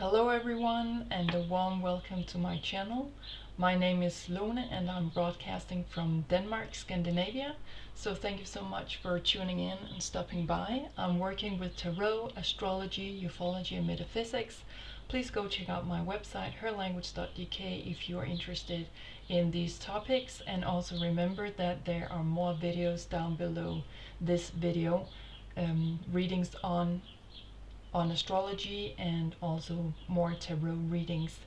Hello everyone and a warm welcome to my channel. My name is Lone and I'm broadcasting from Denmark, Scandinavia. So thank you so much for tuning in and stopping by. I'm working with Tarot, Astrology, Ufology and Metaphysics. Please go check out my website herlanguage.dk if you are interested in these topics, and also remember that there are more videos down below this video, readings on astrology and also more tarot readings.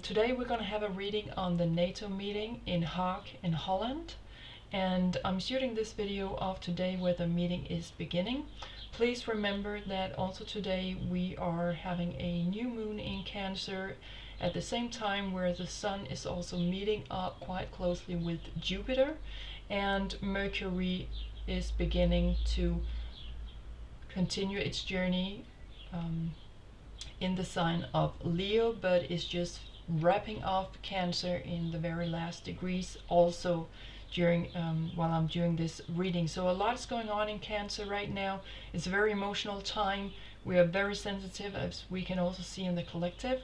Today we're going to have a reading on the NATO meeting in Hague in Holland, and I'm shooting this video off today where the meeting is beginning. Please remember that also today we are having a new moon in Cancer at the same time where the Sun is also meeting up quite closely with Jupiter, and Mercury is beginning to continue its journey in the sign of Leo, but is just wrapping off Cancer in the very last degrees also during while I'm doing this reading. So a lot is going on in Cancer right now. It's a very emotional time. We are very sensitive, as we can also see in the collective.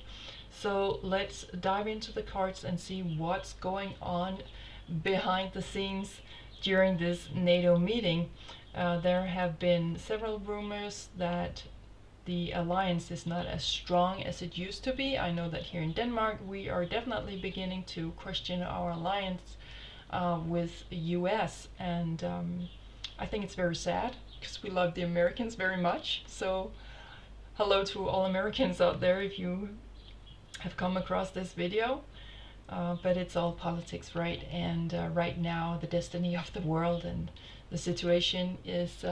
So let's dive into the cards and see what's going on behind the scenes during this NATO meeting. There have been several rumors that the alliance is not as strong as it used to be. I know that here in Denmark we are definitely beginning to question our alliance with the US, and I think it's very sad because we love the Americans very much. So hello to all Americans out there if you have come across this video. But it's all politics, right? And right now the destiny of the world and the situation is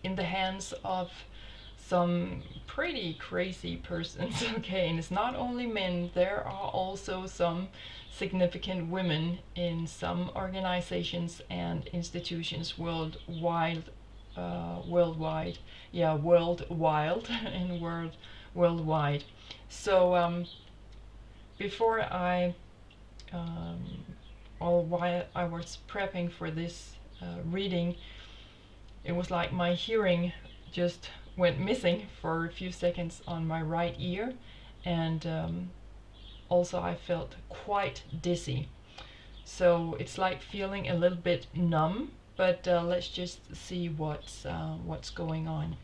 in the hands of some pretty crazy persons. Okay, and it's not only men, there are also some significant women in some organizations and institutions worldwide and worldwide. So before while I was prepping for this reading, it was like my hearing just went missing for a few seconds on my right ear, and also I felt quite dizzy. So it's like feeling a little bit numb, but let's just see what's going on.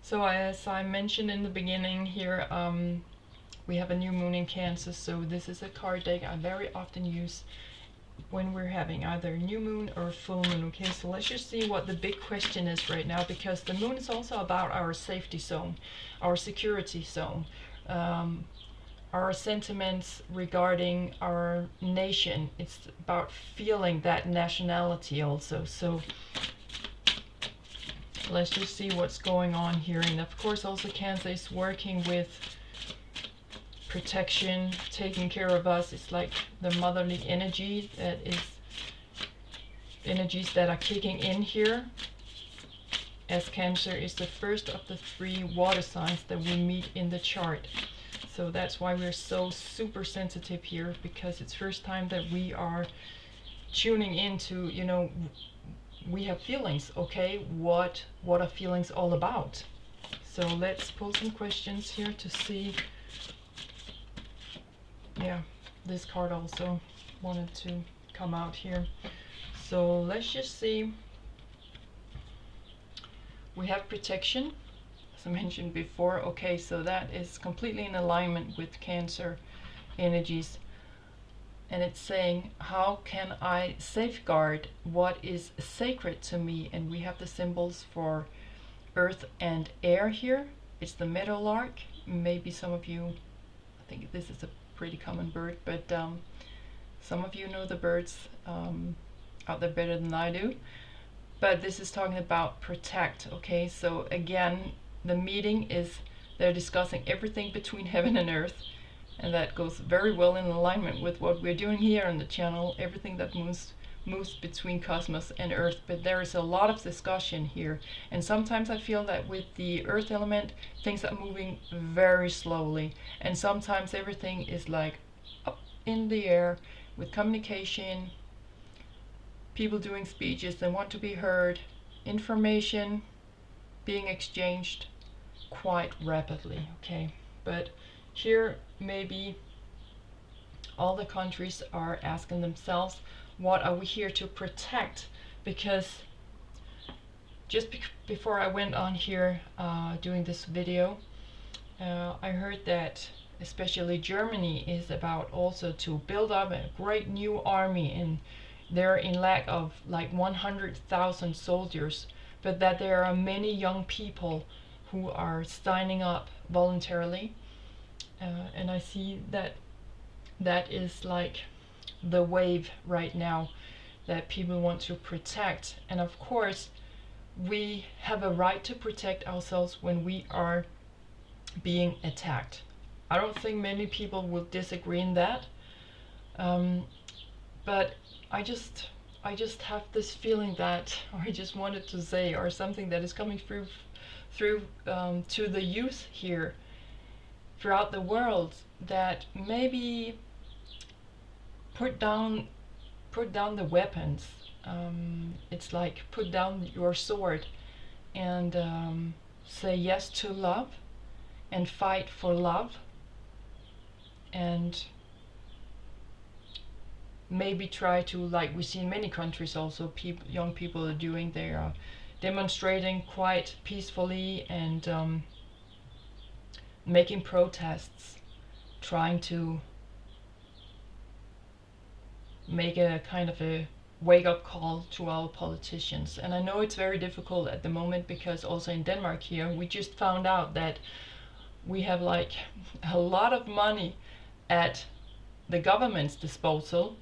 So as I mentioned in the beginning here, we have a new moon in Cancer, so this is a card deck I very often use when we're having either a new moon or a full moon. Okay, so let's just see what the big question is right now, because the moon is also about our safety zone, our security zone, our sentiments regarding our nation. It's about feeling that nationality also. So let's just see what's going on here. And of course also Cancer is working with protection, taking care of us. It's like the motherly energy that is energies that are kicking in here, as Cancer is the first of the 3 water signs that we meet in the chart. So that's why we're so super sensitive here, because it's first time that we are tuning into, you know, we have feelings. Okay, what are feelings all about? So let's pull some questions here to see. Yeah, this card also wanted to come out here. So let's just see. We have protection, as I mentioned before. Okay, so that is completely in alignment with Cancer energies. And it's saying, how can I safeguard what is sacred to me? And we have the symbols for earth and air here. It's the meadowlark. Maybe some of you, I think this is a pretty common bird, but some of you know the birds out there better than I do. But this is talking about protect. Okay, so again, the meeting is, they're discussing everything between heaven and earth, and that goes very well in alignment with what we're doing here on the channel, everything that moves between cosmos and earth. But there is a lot of discussion here, and sometimes I feel that with the earth element things are moving very slowly, and sometimes everything is like up in the air with communication, people doing speeches, they want to be heard, information being exchanged quite rapidly, okay? But here maybe all the countries are asking themselves, what are we here to protect? Because just before I went on here doing this video, I heard that especially Germany is about also to build up a great new army, and they're in lack of like 100,000 soldiers, but that there are many young people who are signing up voluntarily, and I see that that is like the wave right now that people want to protect. And of course we have a right to protect ourselves when we are being attacked. I don't think many people will disagree in that, but I just have this feeling that, or I just wanted to say, or something that is coming through to the youth here throughout the world, that maybe put down the weapons. It's like put down your sword and say yes to love and fight for love, and maybe try to, like we see in many countries also, young people are doing, they are demonstrating quite peacefully and making protests, trying to make a kind of a wake-up call to our politicians. And I know it's very difficult at the moment, because also in Denmark here we just found out that we have like a lot of money at the government's disposal.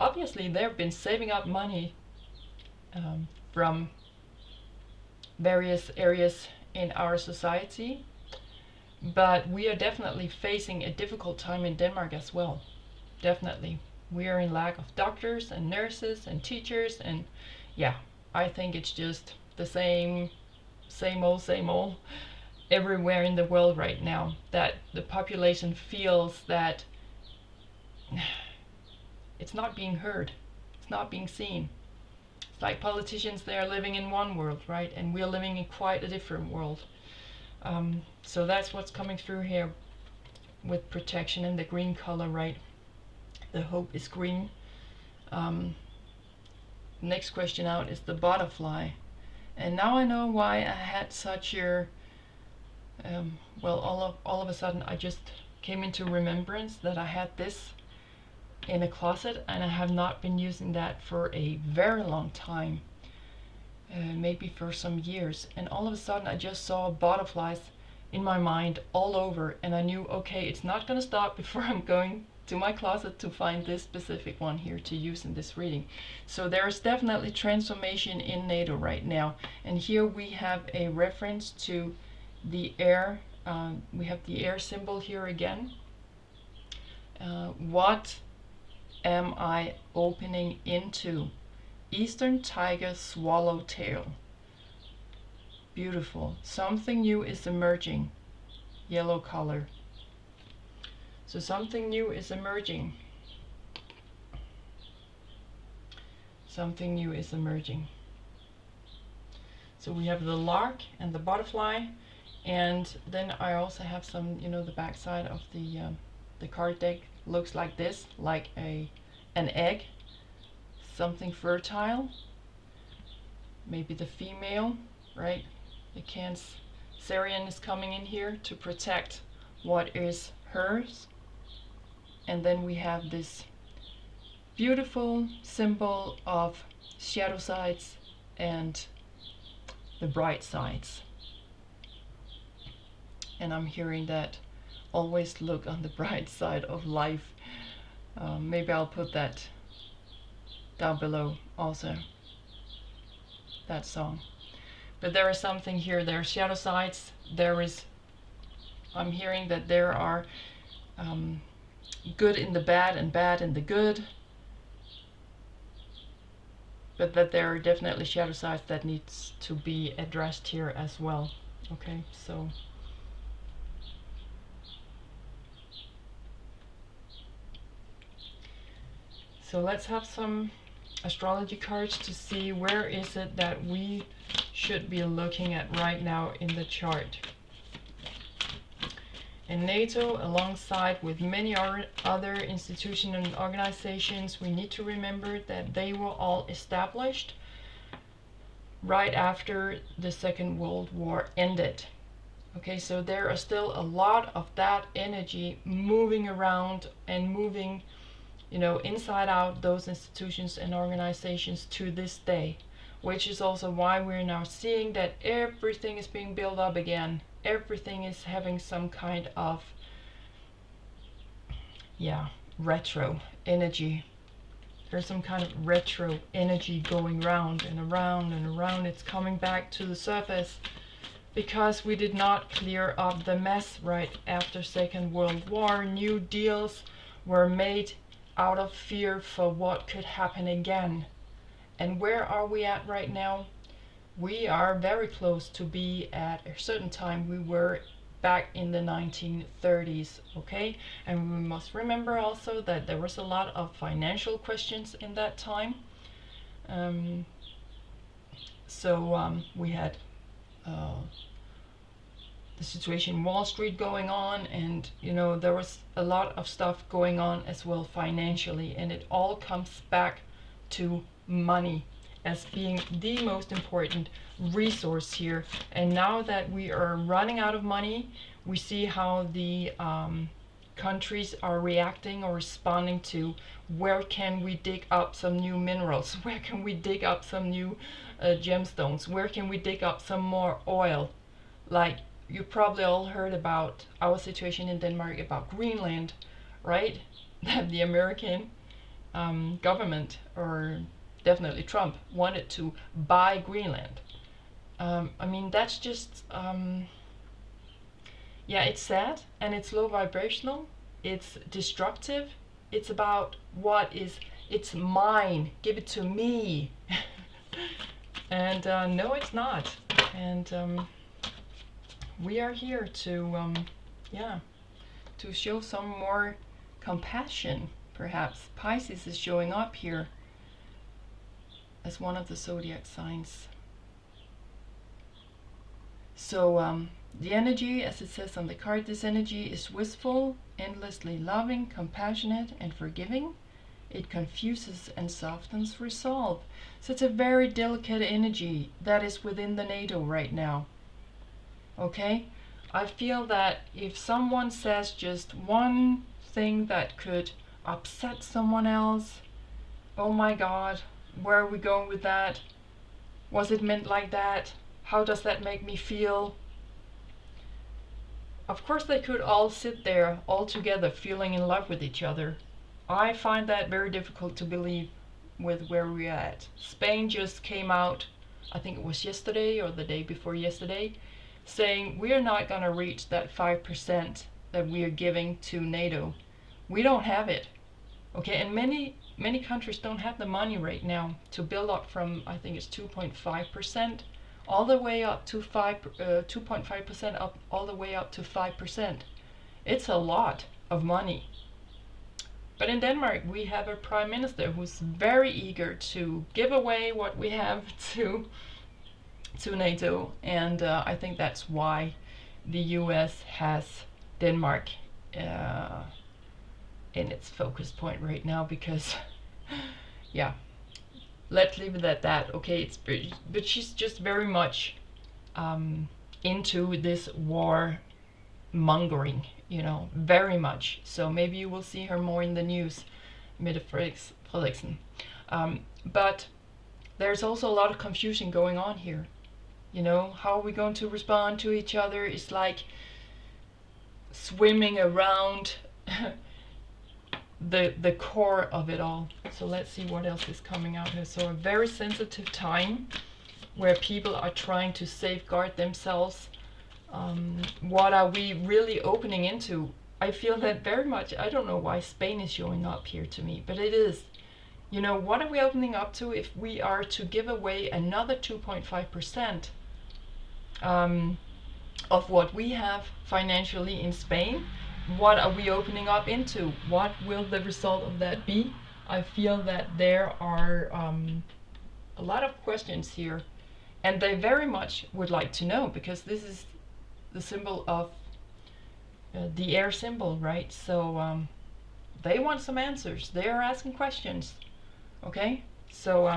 Obviously they've been saving up money from various areas in our society, but we are definitely facing a difficult time in Denmark as well. Definitely we are in lack of doctors and nurses and teachers, and yeah, I think it's just the same old everywhere in the world right now, that the population feels that it's not being heard, it's not being seen. It's like politicians, they are living in one world, right, and we are living in quite a different world. So that's what's coming through here with protection in the green color, right? The hope is green. Next question out is the butterfly, and now I know why I had such a well, all of a sudden I just came into remembrance that I had this in a closet, and I have not been using that for a very long time, maybe for some years, and all of a sudden I just saw butterflies in my mind all over, and I knew, okay, it's not gonna stop before I'm going to my closet to find this specific one here to use in this reading. So there is definitely transformation in NATO right now, and here we have a reference to the air. We have the air symbol here again. What am I opening into? Eastern tiger swallowtail. Beautiful. Something new is emerging. Yellow color. So something new is emerging. Something new is emerging. So we have the lark and the butterfly, and then I also have some, the backside of the card deck looks like this, like an egg, something fertile, maybe the female, right? The Cancerian is coming in here to protect what is hers. And then we have this beautiful symbol of shadow sides and the bright sides. And I'm hearing that always look on the bright side of life. Maybe I'll put that down below also, that song. But there is something here, there are shadow sides, I'm hearing that there are good in the bad and bad in the good, but that there are definitely shadow sides that needs to be addressed here as well. Okay, so let's have some astrology cards to see where is it that we should be looking at right now in the chart. And NATO, alongside with many other institutions and organizations, we need to remember that they were all established right after the Second World War ended. Okay, so there are still a lot of that energy moving around and moving, you know, inside out those institutions and organizations to this day, which is also why we're now seeing that everything is being built up again. Everything is having some kind of, yeah, retro energy. There's some kind of retro energy going round and around and around. It's coming back to the surface because we did not clear up the mess right after Second World War. New deals were made out of fear for what could happen again. And where are we at right now? We are very close to be at a certain time we were back in the 1930s, okay? And we must remember also that there was a lot of financial questions in that time. We had the situation in Wall Street going on, and you know, there was a lot of stuff going on as well financially, and it all comes back to money as being the most important resource here. And now that we are running out of money, we see how the countries are reacting or responding to where can we dig up some new minerals, where can we dig up some new gemstones, where can we dig up some more oil. Like, you probably all heard about our situation in Denmark about Greenland, right? That the American government, or definitely Trump, wanted to buy Greenland. I mean, that's just, yeah, it's sad and it's low vibrational, it's destructive, it's about what is, it's mine, give it to me. And no, it's not. And we are here to, yeah, to show some more compassion, perhaps. Pisces is showing up here as one of the zodiac signs. So the energy, as it says on the card, this energy is wistful, endlessly loving, compassionate, and forgiving. It confuses and softens resolve. So it's a very delicate energy that is within the NATO right now. Okay? I feel that if someone says just one thing that could upset someone else, oh my God, where are we going with that? Was it meant like that? How does that make me feel? Of course they could all sit there all together feeling in love with each other. I find that very difficult to believe with where we're at. Spain just came out, I think it was yesterday or the day before yesterday, saying we are not going to reach that 5% that we are giving to NATO. We don't have it. Okay, and many countries don't have the money right now to build up from, I think it's 2.5% all the way up to 2.5% up all the way up to 5%. It's a lot of money. But in Denmark we have a prime minister who's very eager to give away what we have to NATO, and I think that's why the US has Denmark in its focus point right now, because yeah, let's leave it at that. Okay, but she's just very much into this war mongering, you know, very much. So maybe you will see her more in the news, Mette Frederiksen. But there's also a lot of confusion going on here. You know, how are we going to respond to each other? It's like swimming around the core of it all. So let's see what else is coming out here. So a very sensitive time where people are trying to safeguard themselves. What are we really opening into? I feel that very much. I don't know why Spain is showing up here to me, but it is. You know, what are we opening up to if we are to give away another 2.5% of what we have financially in Spain? What are we opening up into? What will the result of that be? I feel that there are a lot of questions here, and they very much would like to know, because this is the symbol of the air symbol, right? So they want some answers. They are asking questions. Okay, so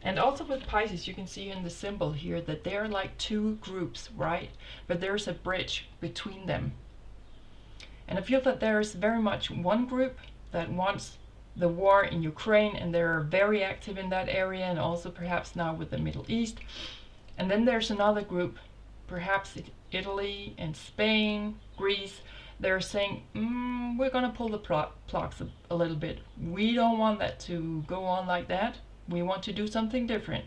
and also with Pisces, you can see in the symbol here that they're like two groups, right? But there's a bridge between them. And I feel that there's very much one group that wants the war in Ukraine, and they're very active in that area, and also perhaps now with the Middle East. And then there's another group, perhaps Italy and Spain, Greece. They're saying, we're going to pull the plugs a little bit. We don't want that to go on like that. We want to do something different.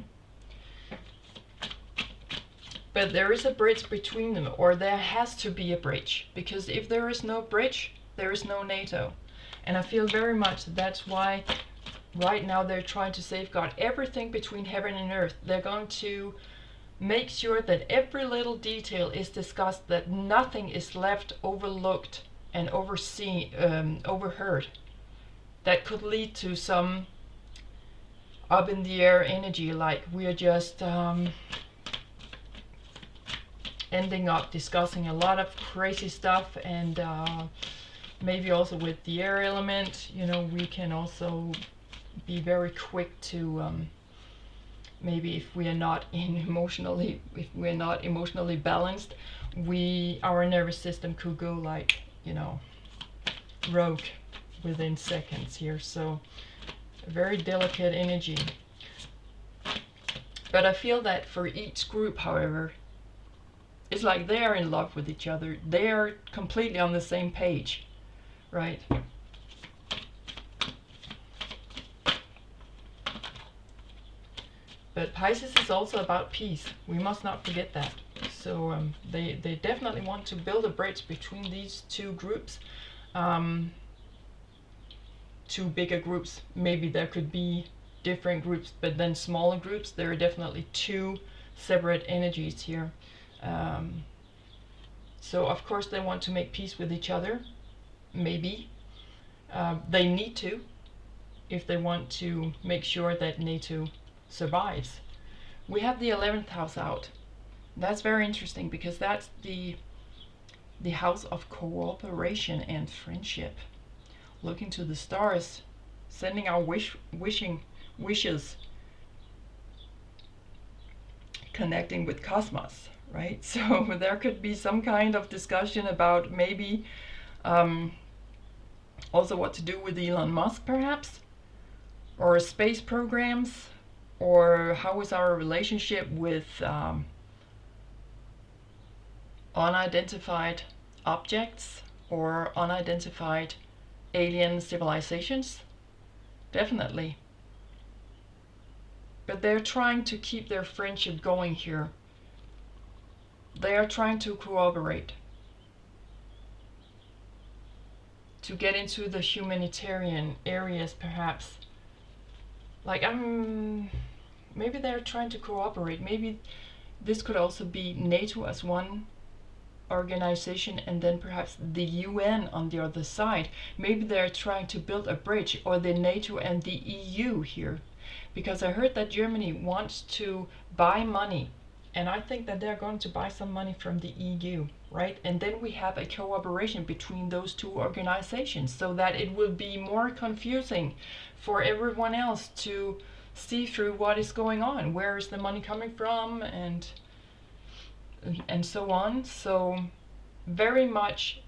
But there is a bridge between them, or there has to be a bridge, because if there is no bridge, there is no NATO. And I feel very much that's why right now they're trying to safeguard everything between heaven and earth. They're going to make sure that every little detail is discussed, that nothing is left overlooked and overheard. That could lead to some up in the air energy, like we are just ending up discussing a lot of crazy stuff, and maybe also with the air element, you know, we can also be very quick to maybe if we are not emotionally balanced, our nervous system could go like, you know, rogue within seconds here. So a very delicate energy. But I feel that for each group, however, it's like they are in love with each other. They are completely on the same page, right? But Pisces is also about peace. We must not forget that. So they definitely want to build a bridge between these two groups. Two bigger groups. Maybe there could be different groups, but then smaller groups. There are definitely two separate energies here. So of course they want to make peace with each other. Maybe. They need to, if they want to make sure that NATO survives. We have the 11th house out. That's very interesting, because that's the house of cooperation and friendship. Looking to the stars, sending our wishes, connecting with cosmos, right? So there could be some kind of discussion about maybe also what to do with Elon Musk, perhaps, or space programs, or how is our relationship with unidentified objects or unidentified alien civilizations. Definitely. But they're trying to keep their friendship going here. They are trying to cooperate, to get into the humanitarian areas, perhaps. Like, maybe they're trying to cooperate. Maybe this could also be NATO as one organization, and then perhaps the UN on the other side. Maybe they're trying to build a bridge, or the NATO and the EU here, because I heard that Germany wants to buy money, and I think that they're going to buy some money from the EU, right? And then we have a cooperation between those two organizations, so that it will be more confusing for everyone else to see through what is going on, where is the money coming from, and so on. So very much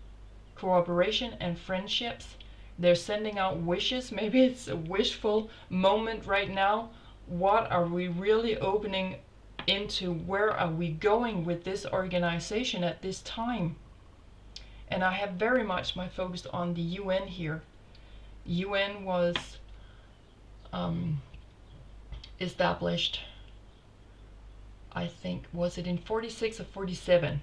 cooperation and friendships. They're sending out wishes. Maybe it's a wishful moment right now. What are we really opening into? Where are we going with this organization at this time? And I have very much my focus on the UN here. UN was established, I think, was it in 46 or 47?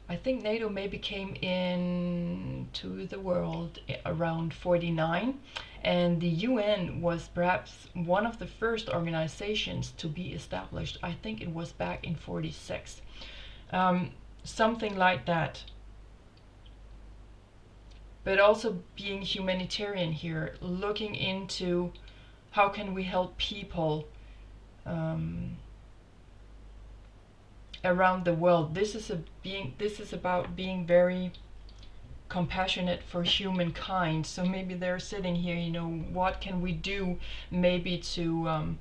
I think NATO maybe came into the world around 49, and the UN was perhaps one of the first organizations to be established. I think it was back in 46. Something like that. but also being humanitarian here, looking into how can we help people around the world. This is about being very compassionate for humankind. So maybe they're sitting here, you know, what can we do maybe to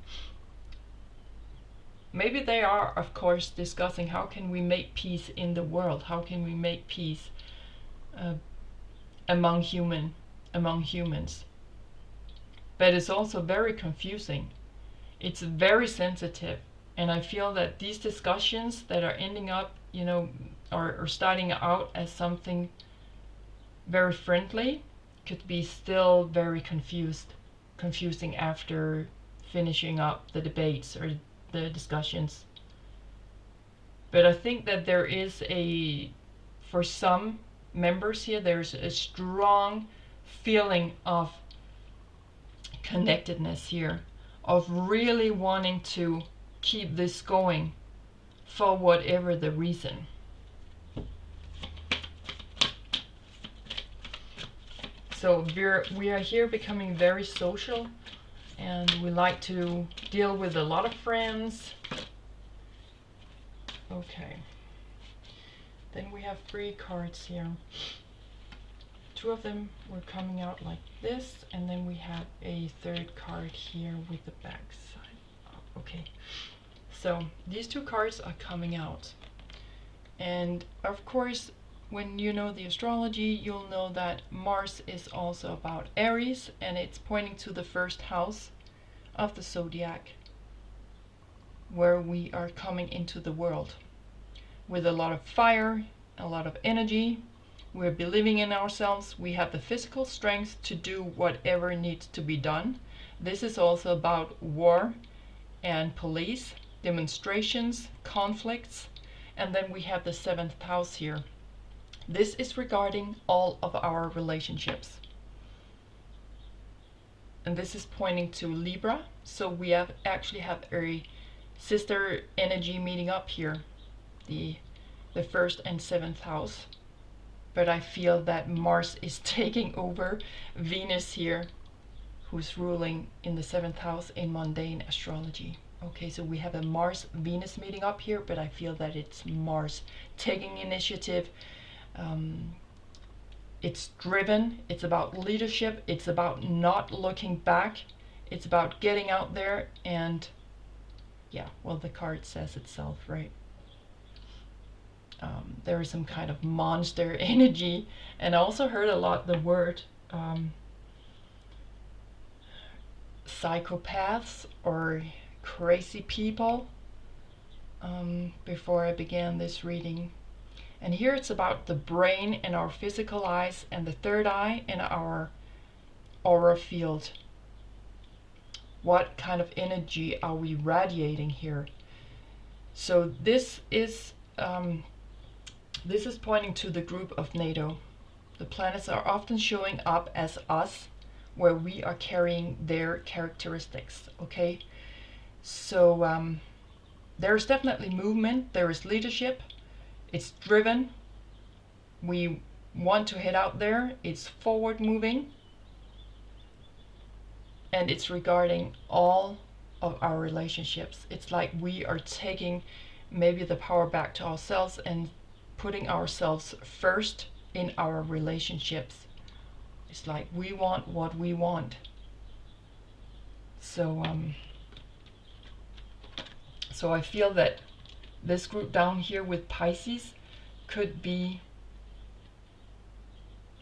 maybe they are, of course, discussing how can we make peace in the world, how can we make peace among humans. But it's also very confusing. It's very sensitive, and I feel that these discussions that are ending up, you know, or starting out as something very friendly could be still very confusing after finishing up the debates or the discussions. But I think that there is for some members here, there's a strong feeling of connectedness here, of really wanting to keep this going for whatever the reason. So we are here becoming very social, and we like to deal with a lot of friends. Okay. Then we have 3 cards here. 2 of them were coming out like this, and then we have a 3rd card here with the back side up. Okay, so these 2 cards are coming out, and of course when you know the astrology, you'll know that Mars is also about Aries, and it's pointing to the 1st house of the zodiac, where we are coming into the world with a lot of fire, a lot of energy. We're believing in ourselves. We have the physical strength to do whatever needs to be done. This is also about war and police, demonstrations, conflicts, and then we have the 7th house here. This is regarding all of our relationships. And this is pointing to Libra, so we actually have a sister energy meeting up here, the 1st and 7th house. But I feel that Mars is taking over Venus here, who's ruling in the 7th house in mundane astrology. Okay, so we have a Mars-Venus meeting up here, but I feel that it's Mars taking initiative. It's driven, it's about leadership, it's about not looking back, it's about getting out there, and yeah, well, the card says itself, right? There is some kind of monster energy, and I also heard a lot the word psychopaths or crazy people before I began this reading. And here it's about the brain and our physical eyes and the 3rd eye and our aura field. What kind of energy are we radiating here? So this is pointing to the group of NATO. The planets are often showing up as us, where we are carrying their characteristics, okay? So there's definitely movement, there is leadership, it's driven, we want to head out there, it's forward moving, and it's regarding all of our relationships. It's like we are taking maybe the power back to ourselves and putting ourselves first in our relationships. It's like we want what we want. So so I feel that this group down here with Pisces could be,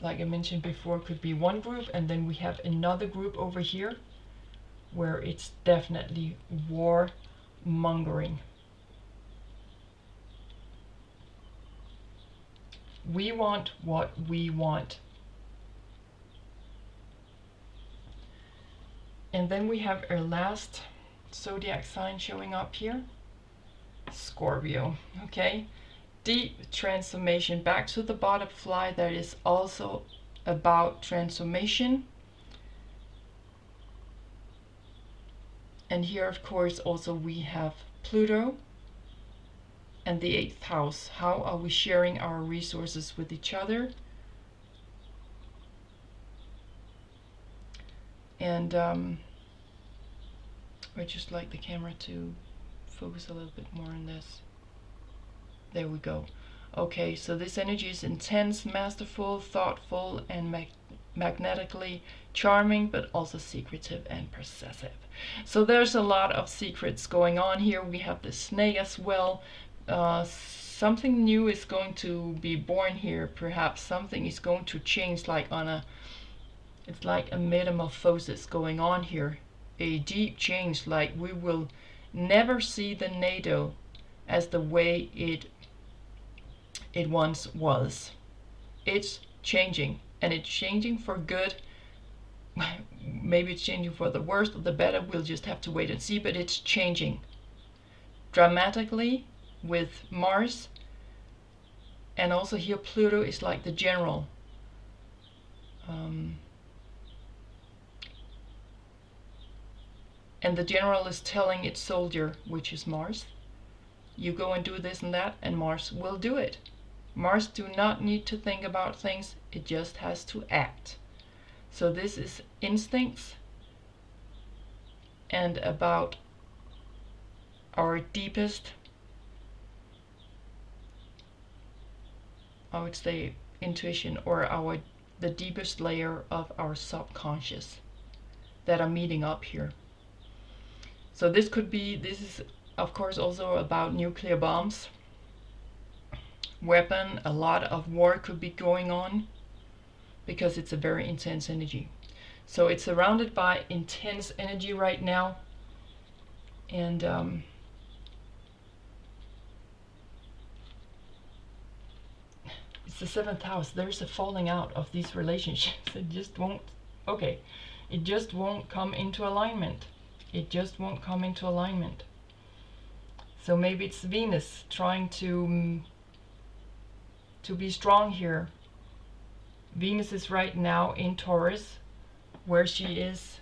like I mentioned before, could be one group, and then we have another group over here where it's definitely war mongering. We want what we want. And then we have our last zodiac sign showing up here, Scorpio. Okay, deep transformation, back to the butterfly. That is also about transformation. And here, of course, also we have Pluto and the 8th house. How are we sharing our resources with each other? And I just like the camera to focus a little bit more on this. There we go. Okay, so this energy is intense, masterful, thoughtful, and magnetically charming, but also secretive and possessive. So there's a lot of secrets going on here. We have the snake as well. Something new is going to be born here. Perhaps something is going to change, like on a, it's like a metamorphosis going on here. A deep change, like we will never see the NATO as the way it once was. It's changing, and it's changing for good. Maybe it's changing for the worst or the better, we'll just have to wait and see, but it's changing dramatically with Mars. And also here Pluto is like the general. And the general is telling its soldier, which is Mars, you go and do this and that, and Mars will do it. Mars do not need to think about things, it just has to act. So this is instincts and about our deepest, I would say, intuition, or the deepest layer of our subconscious that are meeting up here. So this is of course also about nuclear bombs, weapon, a lot of war could be going on because it's a very intense energy. So it's surrounded by intense energy right now, and it's the 7th house. There's a falling out of these relationships. It just won't, okay, it just won't come into alignment. It just won't come into alignment. So maybe it's Venus trying to be strong here. Venus is right now in Taurus, where she is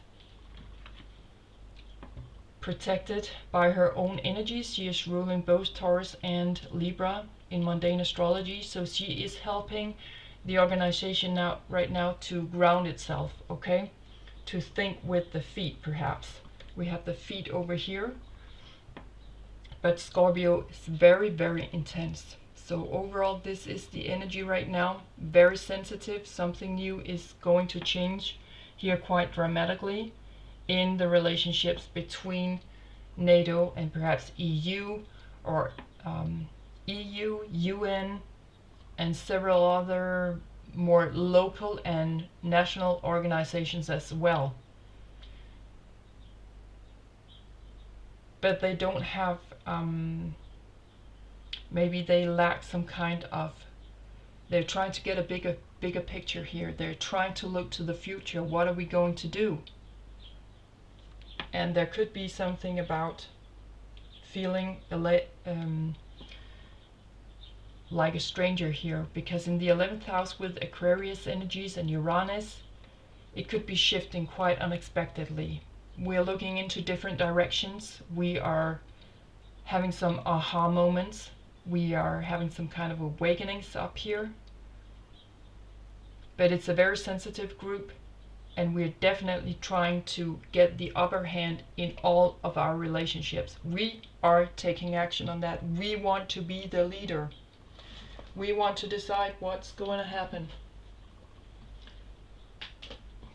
protected by her own energies. She is ruling both Taurus and Libra in mundane astrology, so she is helping the organization right now to ground itself, okay? To think with the feet, perhaps. We have the feet over here, but Scorpio is very, very intense. So overall, this is the energy right now, very sensitive. Something new is going to change here quite dramatically in the relationships between NATO and perhaps EU, or EU, UN, and several other more local and national organizations as well. But they don't have, maybe they lack some kind of, they're trying to get a bigger picture here. They're trying to look to the future. What are we going to do? And there could be something about feeling like a stranger here, because in the 11th house with Aquarius energies and Uranus, it could be shifting quite unexpectedly. We're looking into different directions. We are having some aha moments. We are having some kind of awakenings up here. But it's a very sensitive group, and we're definitely trying to get the upper hand in all of our relationships. We are taking action on that. We want to be the leader. We want to decide what's going to happen.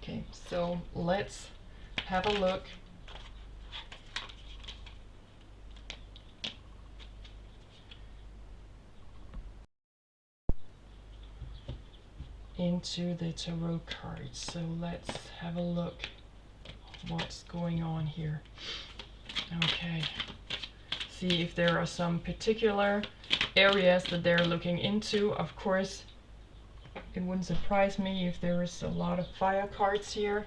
Okay, so let's have a look into the tarot cards. So let's have a look what's going on here. Okay, see if there are some particular areas that they're looking into. Of course, it wouldn't surprise me if there is a lot of fire cards here.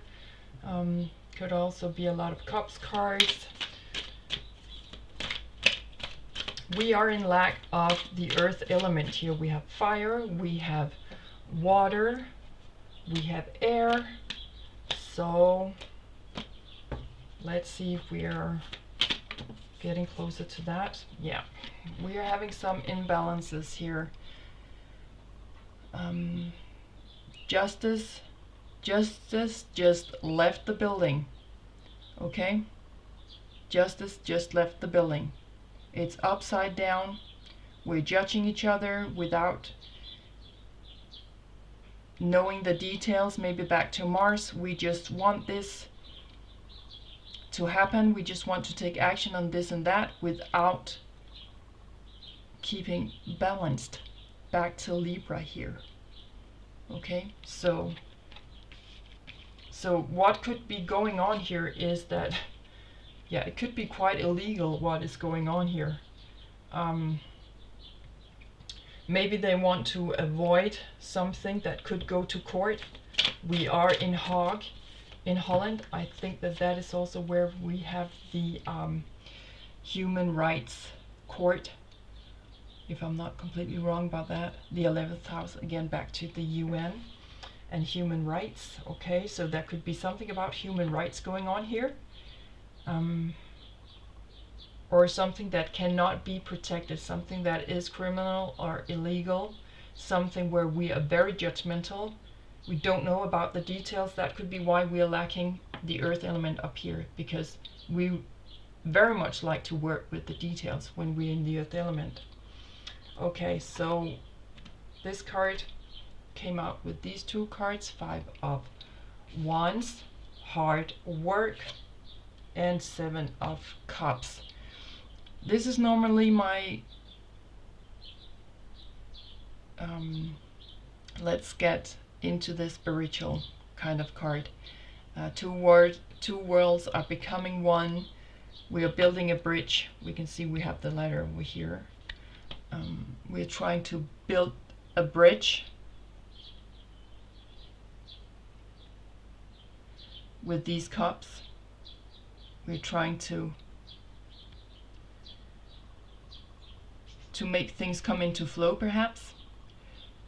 Could also be a lot of cups cards. We are in lack of the earth element here. We have fire, we have water, we have air. So let's see if we are getting closer to that. Yeah, we are having some imbalances here. Justice Justice just left the building. Okay? Justice just left the building. It's upside down. We're judging each other without knowing the details. Maybe back to Mars. We just want this to happen. We just want to take action on this and that without keeping balanced. Back to Libra here. Okay, so what could be going on here is that, yeah, it could be quite illegal what is going on here. Maybe they want to avoid something that could go to court. We are in Hague, in Holland. I think that that is also where we have the human rights court, if I'm not completely wrong about that. The 11th house, again, back to the UN and human rights. Okay, so there could be something about human rights going on here. Or something that cannot be protected, something that is criminal or illegal, something where we are very judgmental. We don't know about the details. That could be why we are lacking the earth element up here, because we very much like to work with the details when we're in the earth element. Okay, so this card came out with these two cards, 5 of Wands, hard work, and 7 of Cups. This is normally my let's get into the spiritual kind of card. Two worlds are becoming one. We are building a bridge. We can see we have the letter over here. We're trying to build a bridge with these cups. We're trying to make things come into flow, perhaps.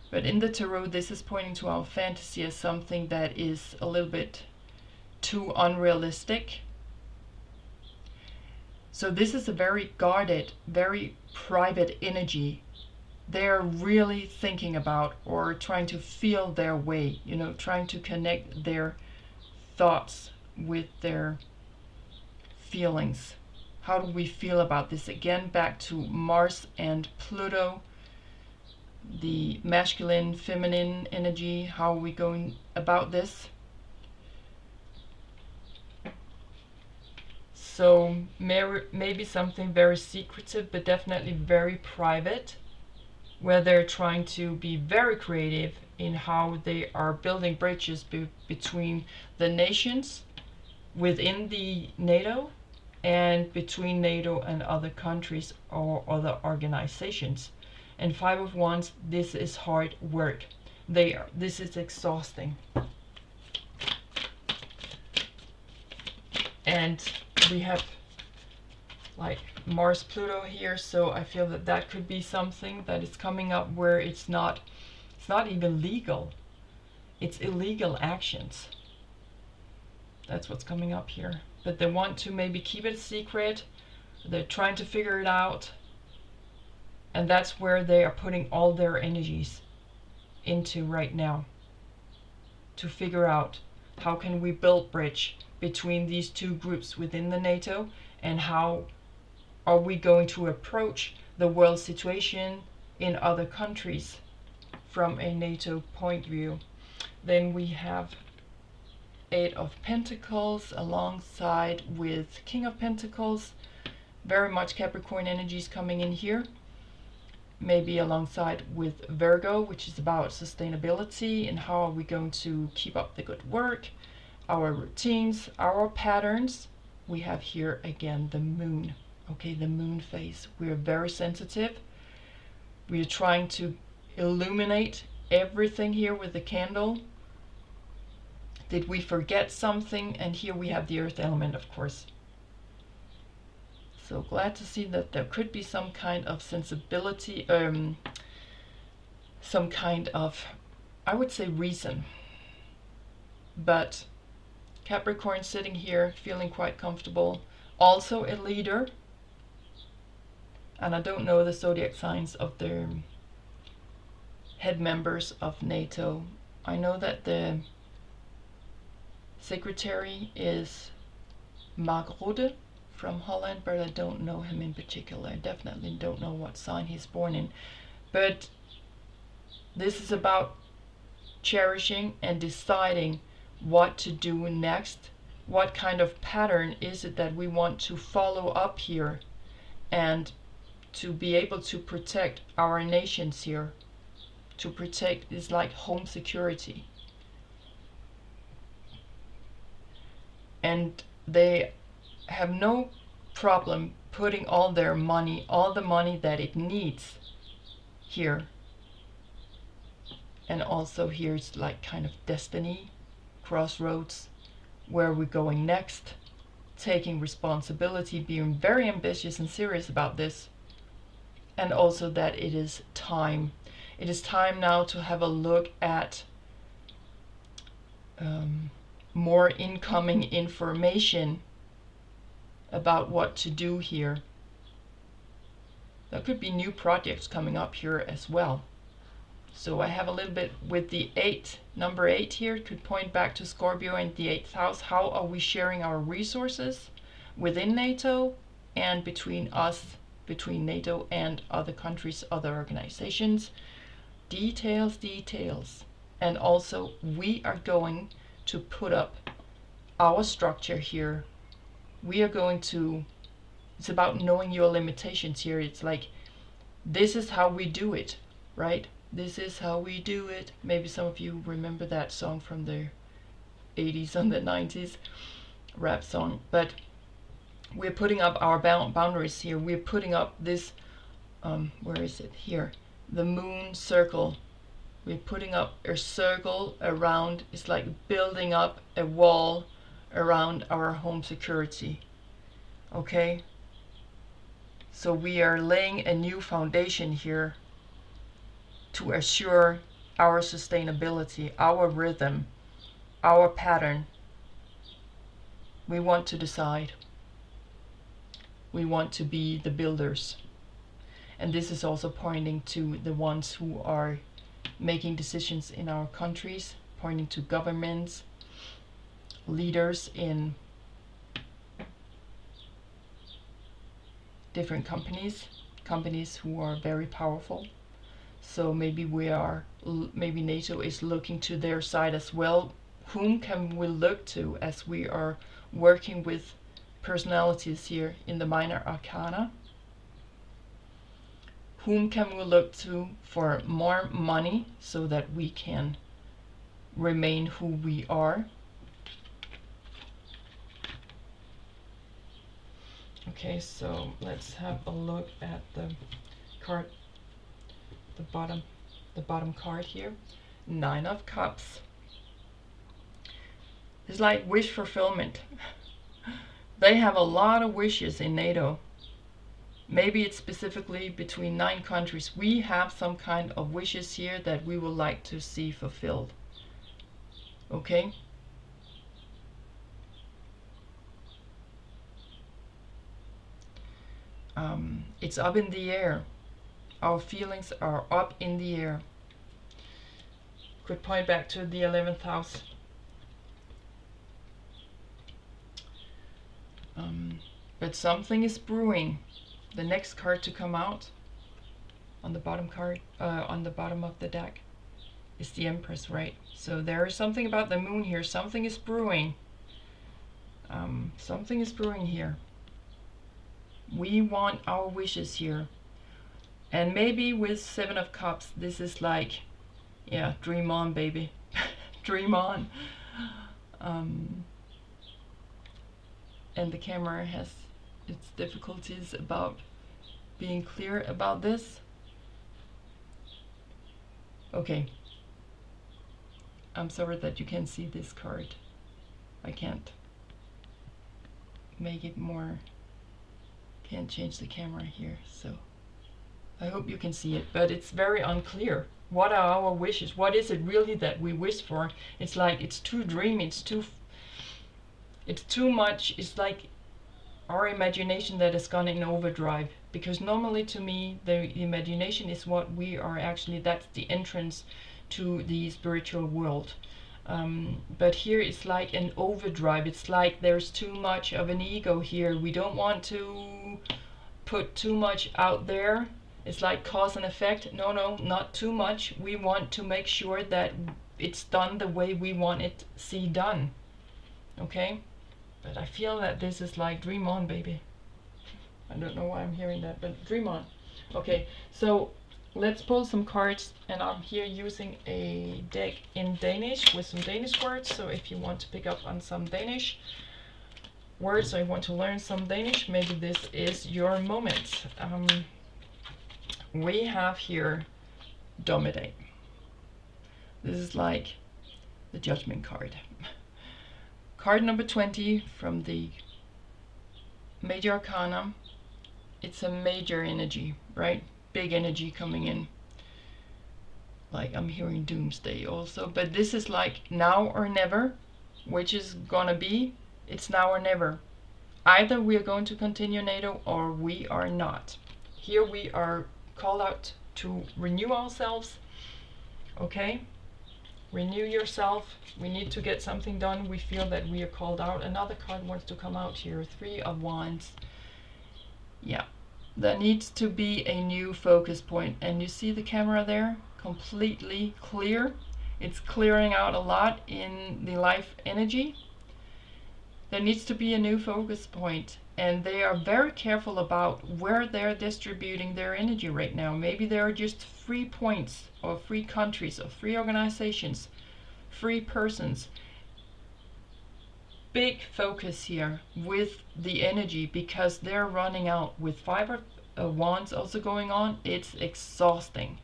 But in the tarot, this is pointing to our fantasy as something that is a little bit too unrealistic. So this is a very guarded, very private energy. They're really thinking about or trying to feel their way, you know, trying to connect their thoughts with their feelings. How do we feel about this? Again, back to Mars and Pluto, the masculine, feminine energy. How are we going about this? So maybe something very secretive, but definitely very private, where they're trying to be very creative in how they are building bridges between the nations within the NATO, and between NATO and other countries or other organizations. And 5 of Wands, this is hard work. This is exhausting. And we have like Mars Pluto here, so I feel that that could be something that is coming up where it's not even legal. It's illegal actions. That's what's coming up here. But they want to maybe keep it a secret. They're trying to figure it out. And that's where they are putting all their energies into right now. To figure out how can we build bridge between these two groups within the NATO, and how are we going to approach the world situation in other countries from a NATO point of view. Then we have 8 of Pentacles alongside with King of Pentacles. Very much Capricorn energies coming in here. Maybe alongside with Virgo, which is about sustainability and how are we going to keep up the good work, our routines, our patterns. We have here again the moon. Okay, the moon phase. We're very sensitive. We're trying to illuminate everything here with the candle. Did we forget something? And here we have the earth element, of course. So glad to see that there could be some kind of sensibility, some kind of, I would say, reason. But Capricorn sitting here feeling quite comfortable. Also a leader. And I don't know the zodiac signs of their head members of NATO. I know that the secretary is Mark Rutte from Holland, but I don't know him in particular. I definitely don't know what sign he's born in. But this is about cherishing and deciding what to do next. What kind of pattern is it that we want to follow up here, and to be able to protect our nations here. To protect is like home security. And they have no problem putting all their money, all the money that it needs here. And also here's like kind of destiny, crossroads, where we're going next, taking responsibility, being very ambitious and serious about this. And also that it is time. It is time now to have a look at more incoming information about what to do here. There could be new projects coming up here as well. So I have a little bit with the 8, number 8 here, could point back to Scorpio and the 8th house. How are we sharing our resources within NATO and between us, between NATO and other countries, other organizations? Details, details. And also we are going to put up our structure here. We are going to, it's about knowing your limitations here. It's like, this is how we do it, right? This is how we do it. Maybe some of you remember that song from the 80s and the 90s, rap song. But we're putting up our boundaries here. We're putting up this, where is it? Here. The moon circle. We're putting up a circle around, it's like building up a wall around our home security. Okay? So we are laying a new foundation here to assure our sustainability, our rhythm, our pattern. We want to decide. We want to be the builders. And this is also pointing to the ones who are making decisions in our countries, pointing to governments, leaders in different companies who are very powerful. So maybe maybe NATO is looking to their side as well. Whom can we look to as we are working with personalities here in the minor arcana? Whom can we look to for more money so that we can remain who we are? Okay, so let's have a look at the card, the bottom card here. 9 of Cups. It's like wish fulfillment. They have a lot of wishes in NATO. Maybe it's specifically between 9 countries. We have some kind of wishes here that we would like to see fulfilled. Okay? It's up in the air. Our feelings are up in the air. Could point back to the 11th house. But something is brewing. The next card to come out on the bottom card, on the bottom of the deck, is the Empress, right? So there is something about the moon here. Something is brewing. Something is brewing here. We want our wishes here. And maybe with 7 of Cups, this is like, yeah, dream on, baby. Dream on. And the camera has its difficulties about being clear about this. Okay. I'm sorry that you can't see this card. I can't make it more, can't change the camera here, so I hope you can see it, but it's very unclear. What are our wishes? What is it really that we wish for? It's like, it's too dreamy, it's too much. It's like our imagination that has gone in overdrive, because normally to me the imagination is what we are actually, that's the entrance to the spiritual world. But here it's like an overdrive. It's like there's too much of an ego here. We don't want to put too much out there. It's like cause and effect. No, no, not too much. We want to make sure that it's done the way we want it see done. Okay? But I feel that this is like dream on, baby. I don't know why I'm hearing that, but dream on. Okay, so let's pull some cards, and I'm here using a deck in Danish with some Danish words. So if you want to pick up on some Danish words, or you want to learn some Danish, maybe this is your moment. We have here Dommedag. This is like the judgment card. Card number 20 from the Major Arcana. It's a major energy, right? Big energy coming in. Like I'm hearing doomsday also, but this is like now or never, which is gonna be, it's now or never. Either we are going to continue NATO or we are not. Here we are called out to renew ourselves. Okay? Renew yourself. We need to get something done. We feel that we are called out. Another card wants to come out here. 3 of Wands. Yeah. There needs to be a new focus point. And you see the camera there? Completely clear. It's clearing out a lot in the life energy. There needs to be a new focus point, and they are very careful about where they're distributing their energy right now. Maybe there are just 3 points, or 3 countries, or 3 organizations, 3 persons. Big focus here with the energy, because they're running out. With 5 of Wands also going on, it's exhausting.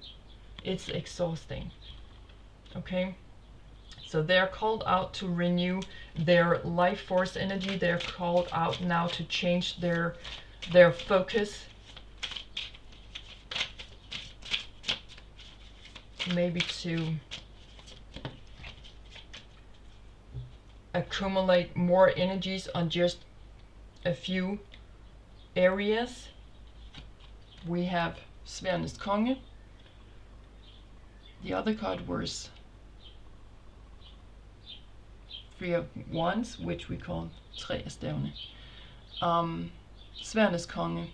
It's exhausting. Okay? So they're called out to renew their life force energy. They're called out now to change their focus. Maybe to accumulate more energies on just a few areas. We have Sjælens Konge. The other card was 3 of Wands, which we call tre af stavene. Sjælens Konge,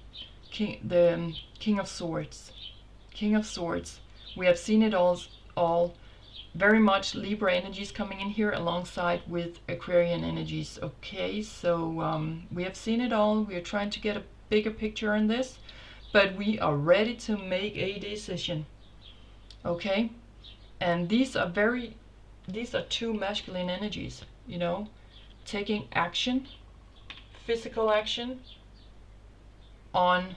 the King of Swords. King of Swords. We have seen it all very much Libra energies coming in here alongside with Aquarian energies. Okay, so we have seen it all. We are trying to get a bigger picture on this, but we are ready to make a decision. Okay, and these are 2 masculine energies, you know, taking action, physical action on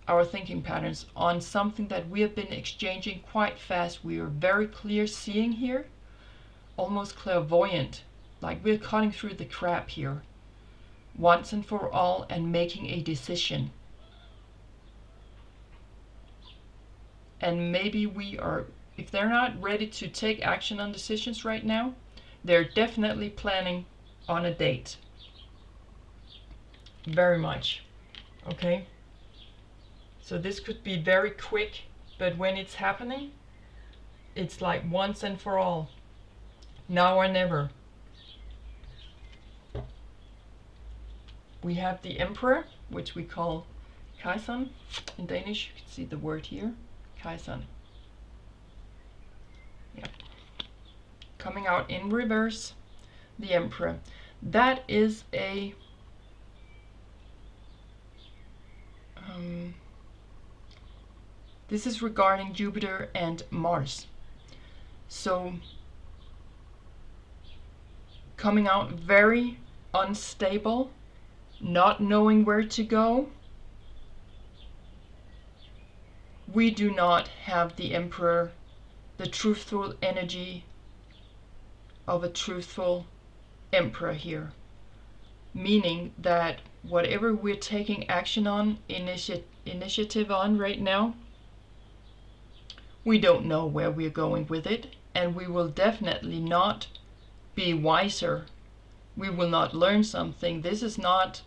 our thinking patterns, on something that we have been exchanging quite fast. We are very clear seeing here, almost clairvoyant, like we're cutting through the crap here once and for all and making a decision. And maybe we are, if they're not ready to take action on decisions right now, they're definitely planning on a date. Very much. Okay? So this could be very quick, but when it's happening, it's like once and for all. Now or never. We have the Emperor, which we call Kejseren in Danish. You can see the word here. Kejseren. Yeah. Coming out in reverse, the Emperor. That is a this is regarding Jupiter and Mars. So coming out very unstable, not knowing where to go. We do not have the Emperor, the truthful energy of a truthful Emperor here. Meaning that whatever we're taking action on, initiative on right now, we don't know where we're going with it, and we will definitely not be wiser. We will not learn something. This is not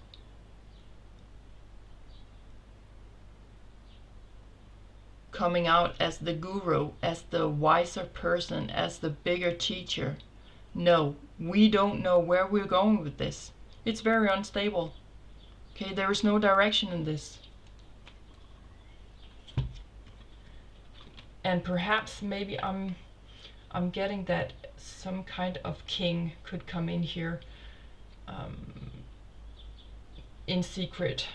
coming out as the guru, as the wiser person, as the bigger teacher. No, we don't know where we're going with this. It's very unstable. Okay, there is no direction in this. And perhaps maybe I'm getting that some kind of king could come in here in secret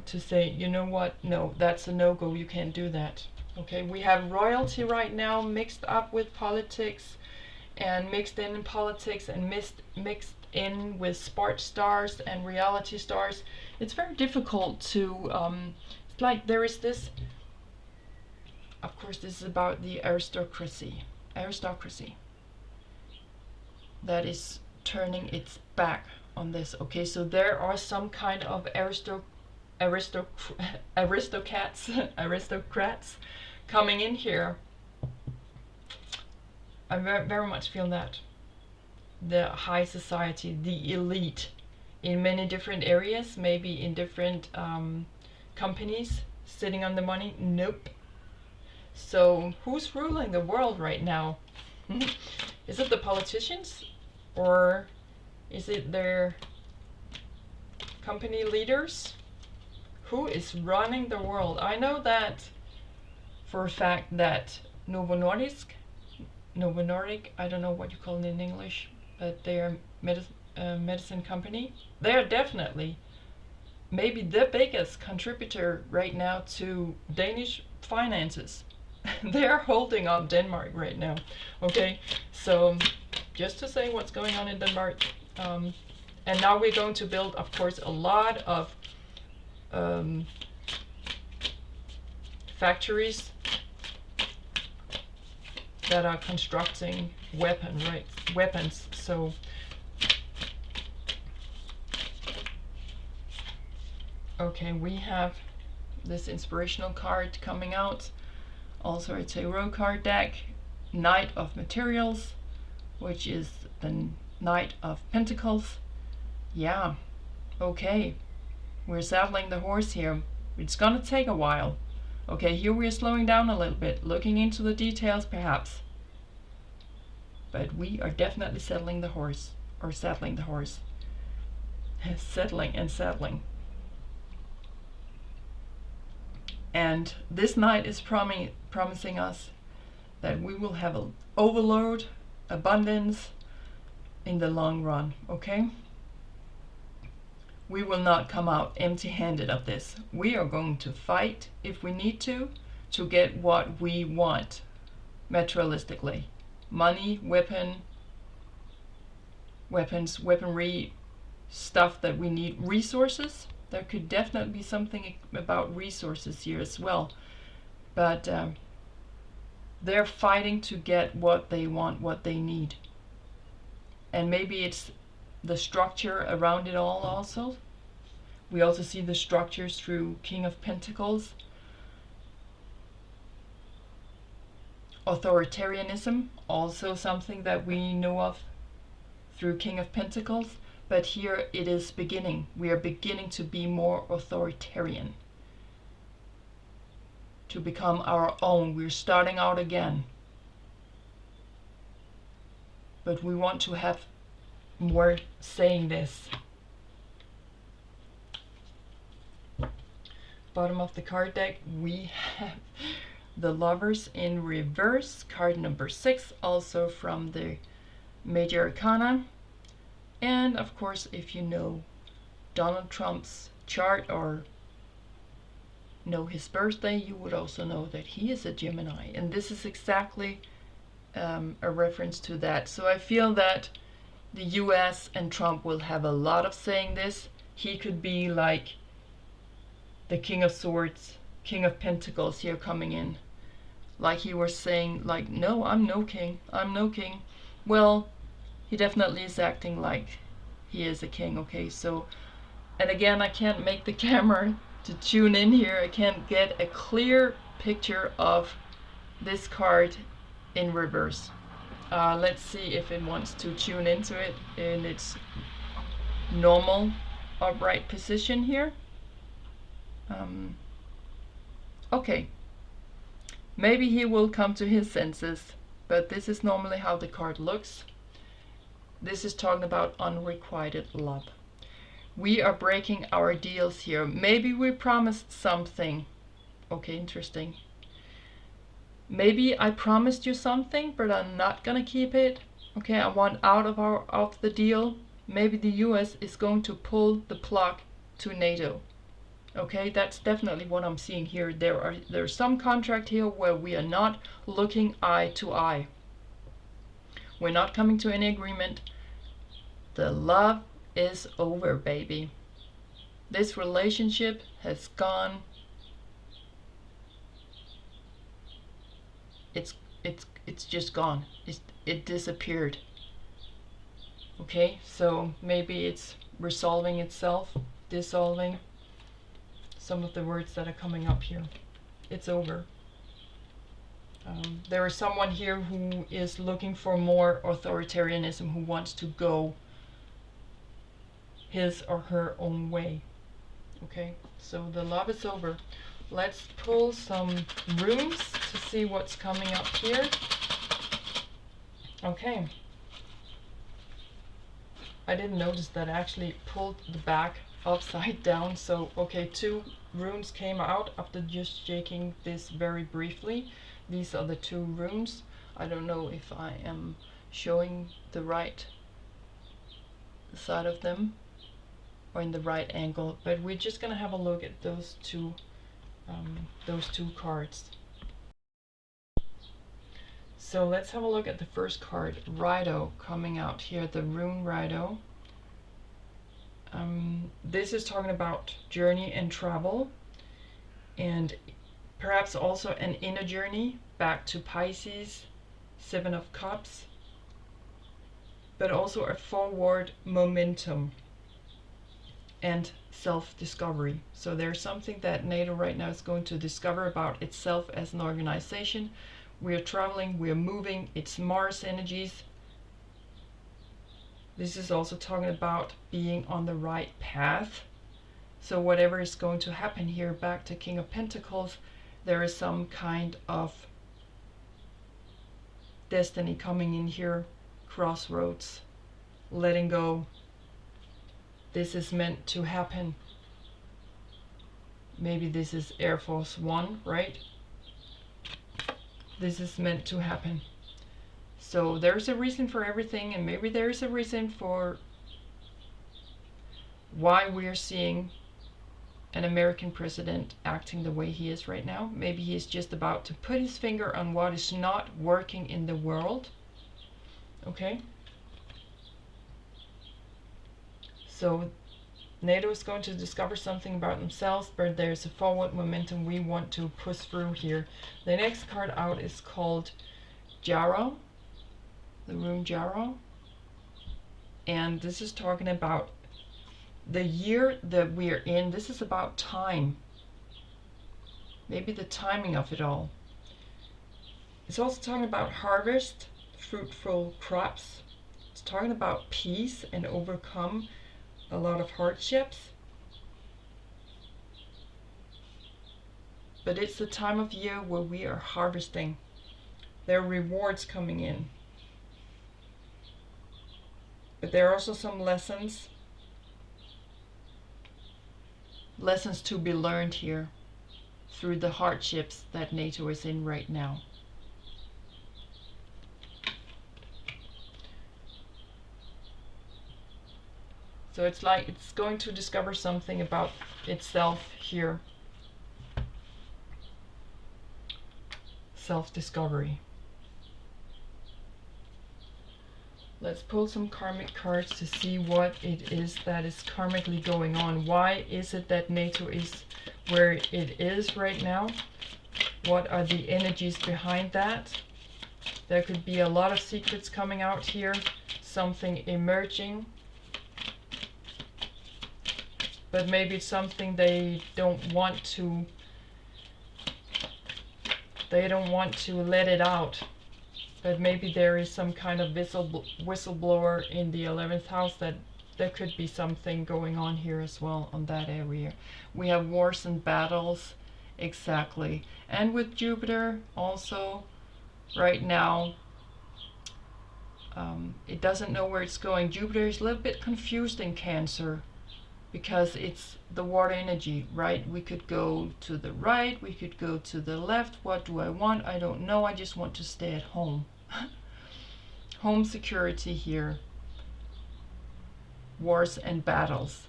to say, you know what, no, that's a no-go, you can't do that. Okay, we have royalty right now mixed up with politics, and mixed in politics, and mixed in with sports stars and reality stars. It's very difficult to, it's like there is this, of course this is about the aristocracy that is turning its back on this. Okay, so there are some kind of aristocrats coming in here. I very much feel that the high society, the elite, in many different areas, maybe in different companies, sitting on the money. Nope. So who's ruling the world right now? Is it the politicians, or is it their company leaders? Who is running the world? I know that for a fact that Novo Nordisk, I don't know what you call it in English, but they're medicine company. They're definitely maybe the biggest contributor right now to Danish finances. They're holding up Denmark right now. Okay, so just to say what's going on in Denmark. And now we're going to build, of course, a lot of factories that are constructing weapons. So okay, we have this inspirational card coming out, also a tarot card deck, Knight of Materials, which is the Knight of Pentacles. Yeah, okay, we're saddling the horse here. It's gonna take a while. Okay, here we are slowing down a little bit, looking into the details perhaps. But we are definitely settling the horse, or saddling the horse. Settling and saddling. And this night is promising us that we will have an overload, abundance in the long run, okay? We will not come out empty-handed of this. We are going to fight if we need to get what we want materialistically. Money, weaponry, stuff that we need, resources. There could definitely be something about resources here as well. But they're fighting to get what they want, what they need. And maybe it's the structure around it all also. We also see the structures through King of Pentacles. Authoritarianism, also something that we know of through King of Pentacles. But here it is beginning. We are beginning to be more authoritarian, to become our own. We're starting out again. But we want to have more saying this. Bottom of the card deck, we have the Lovers in reverse, card number 6, also from the Major Arcana. And of course, if you know Donald Trump's chart or know his birthday, you would also know that he is a Gemini. And this is exactly a reference to that. So I feel that the US and Trump will have a lot of saying this. He could be like the King of Swords, King of Pentacles here coming in. Like he was saying, like, no, I'm no king. I'm no king. Well, he definitely is acting like he is a king, okay? So, and again, I can't make the camera to tune in here. I can't get a clear picture of this card in reverse. Let's see if it wants to tune into it in its normal upright position here. Okay, Maybe he will come to his senses, but this is normally how the card looks. This is talking about unrequited love. We are breaking our deals here. Maybe we promised something. Okay, interesting. Maybe I promised you something, but I'm not gonna keep it. Okay, I want out of the deal. Maybe the US is going to pull the plug to NATO. Okay, that's definitely what I'm seeing here. There's some contract here where we are not looking eye to eye. We're not coming to any agreement. The love is over, baby. This relationship has gone. It's just gone. It disappeared. Okay, so maybe it's resolving itself, dissolving. Some of the words that are coming up here. It's over. There is someone here who is looking for more authoritarianism, who wants to go his or her own way. Okay, so the love is over. Let's pull some runes to see what's coming up here. Okay. I didn't notice that I actually pulled the back upside down. So, okay, 2 runes came out after just shaking this very briefly. These are the 2 runes. I don't know if I am showing the right side of them or in the right angle, but we're just gonna have a look at those two cards. So let's have a look at the first card, Rido, coming out here, the rune Rido. This is talking about journey and travel, and perhaps also an inner journey back to Pisces, 7 of Cups, but also a forward momentum and self-discovery. So there's something that NATO right now is going to discover about itself as an organization. We are traveling, we are moving, it's Mars energies. This is also talking about being on the right path. So whatever is going to happen here, back to King of Pentacles, there is some kind of destiny coming in here, crossroads, letting go. This is meant to happen. Maybe this is Air Force One, right? This is meant to happen. So there's a reason for everything, and maybe there's a reason for why we're seeing an American president acting the way he is right now. Maybe he's just about to put his finger on what is not working in the world. Okay? So NATO is going to discover something about themselves, but there's a forward momentum we want to push through here. The next card out is called Jarrow, the rune Jarrow. And this is talking about the year that we are in. This is about time. Maybe the timing of it all. It's also talking about harvest, fruitful crops. It's talking about peace and overcome a lot of hardships. But it's the time of year where we are harvesting. There are rewards coming in. But there are also some lessons to be learned here through the hardships that NATO is in right now. So it's like it's going to discover something about itself here. Self-discovery. Let's pull some karmic cards to see what it is that is karmically going on. Why is it that NATO is where it is right now? What are the energies behind that? There could be a lot of secrets coming out here, something emerging. But maybe it's something they don't want to let it out. But maybe there is some kind of whistleblower in the 11th house that there could be something going on here as well on that area. We have wars and battles exactly. And with Jupiter also, right now, it doesn't know where it's going. Jupiter is a little bit confused in Cancer because it's the water energy, right? We could go to the right, we could go to the left. What do I want? I don't know. I just want to stay at home. Home security here. Wars and battles.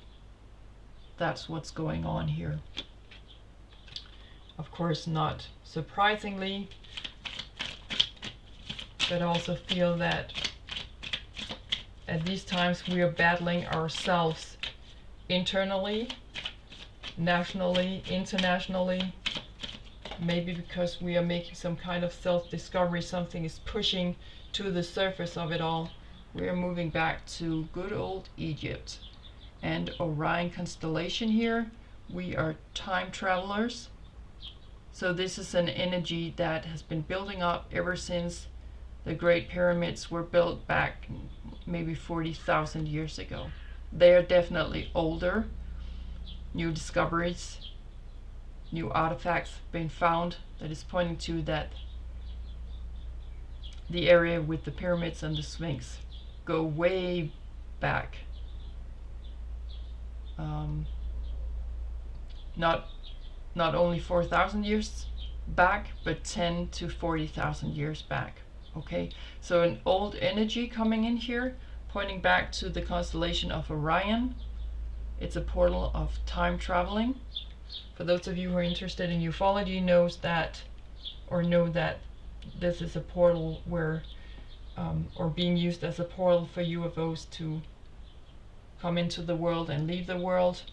That's what's going on here. Of course, not surprisingly, but I also feel that at these times we are battling ourselves internally, nationally, internationally. Maybe because we are making some kind of self-discovery, something is pushing to the surface of it all. We are moving back to good old Egypt and Orion constellation here. We are time travelers. So this is an energy that has been building up ever since the Great Pyramids were built back maybe 40,000 years ago. They are definitely older. New discoveries, new artifacts been found that is pointing to that the area with the pyramids and the Sphinx go way back. Not only 4,000 years back, but 10 to 40,000 years back. Okay, so an old energy coming in here, pointing back to the constellation of Orion. It's a portal of time traveling. For those of you who are interested in ufology, know that this is a portal where, or being used as a portal for UFOs to come into the world and leave the world.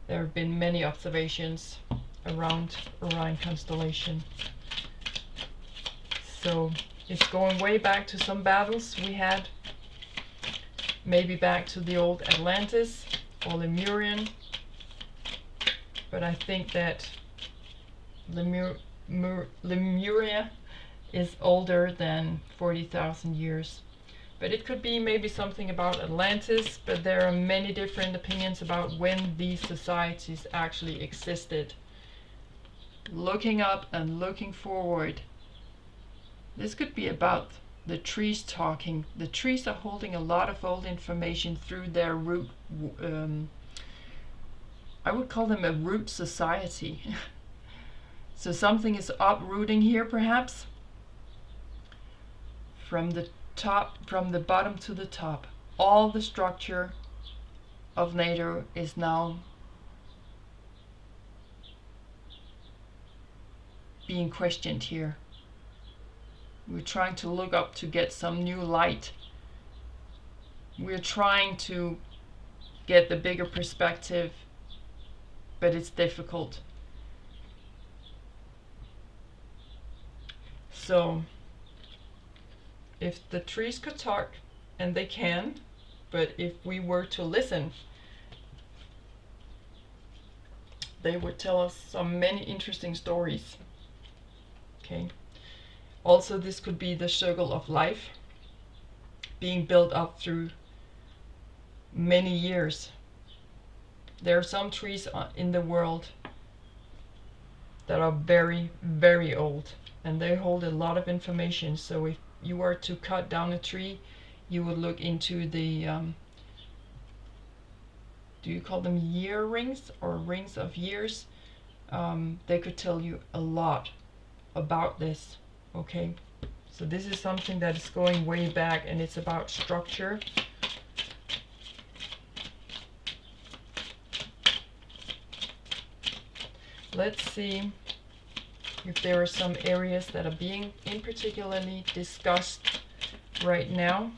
There have been many observations around Orion constellation. So it's going way back to some battles we had, maybe back to the old Atlantis or Lemurian, but I think that Lemuria is older than 40,000 years. But it could be maybe something about Atlantis, but there are many different opinions about when these societies actually existed. Looking up and looking forward, this could be about the trees talking. The trees are holding a lot of old information through their root, I would call them a root society. So something is uprooting here perhaps, from the bottom to the top. All the structure of NATO is now being questioned here. We're trying to look up to get some new light. We're trying to get the bigger perspective, but it's difficult. So if the trees could talk, and they can, but if we were to listen, they would tell us some many interesting stories. Okay. Also, this could be the circle of life being built up through many years. There are some trees in the world that are very, very old, and they hold a lot of information. So if you were to cut down a tree, you would look into the do you call them year rings or rings of years? They could tell you a lot about this. Okay, so this is something that is going way back, and it's about structure. Let's see if there are some areas that are being in particularly discussed right now.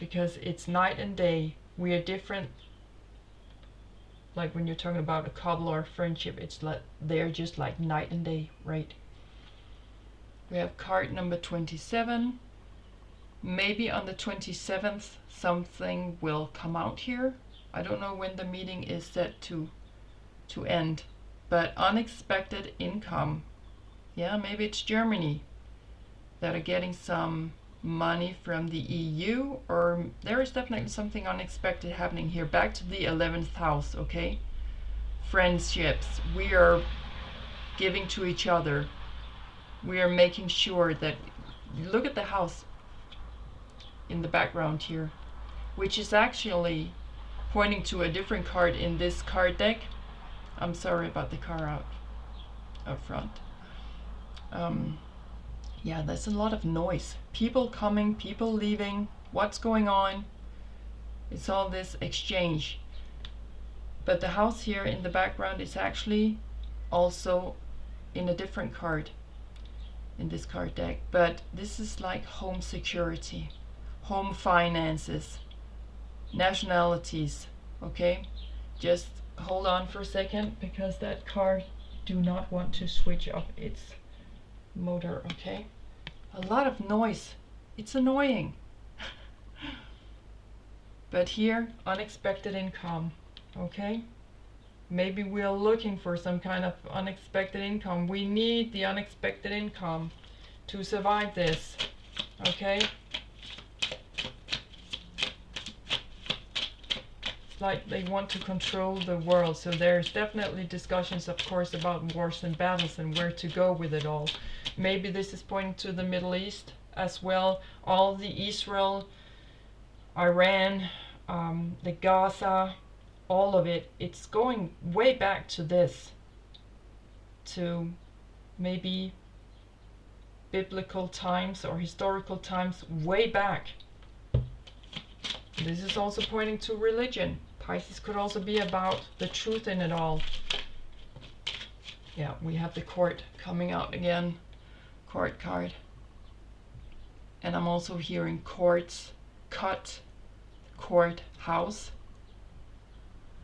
Because it's night and day. We are different. Like when you're talking about a couple or a friendship, it's like they're just like night and day, right? We have card number 27. Maybe on the 27th something will come out here. I don't know when the meeting is set to end, but unexpected income. Yeah, maybe it's Germany that are getting some money from the EU, or there is definitely something unexpected happening here. Back to the 11th house, okay? Friendships. We are giving to each other. We are making sure that, look at the house in the background here, which is actually pointing to a different card in this card deck. I'm sorry about the car out front. Yeah, there's a lot of noise. People coming, people leaving. What's going on? It's all this exchange. But the house here in the background is actually also in a different card in this card deck. But this is like home security, home finances, nationalities. Okay? Just hold on for a second, because that card do not want to switch off its motor. Okay, a lot of noise, it's annoying. But here, unexpected income. Okay, maybe we're looking for some kind of unexpected income. We need the unexpected income to survive this. Okay, like they want to control the world. So there's definitely discussions, of course, about wars and battles and where to go with it all. Maybe this is pointing to the Middle East as well. All the Israel, Iran, the Gaza, all of it. It's going way back to this, to maybe biblical times or historical times, way back. This is also pointing to religion. Pisces could also be about the truth in it all. Yeah, we have the court coming out again. Court card. And I'm also hearing courts, cut, court, house.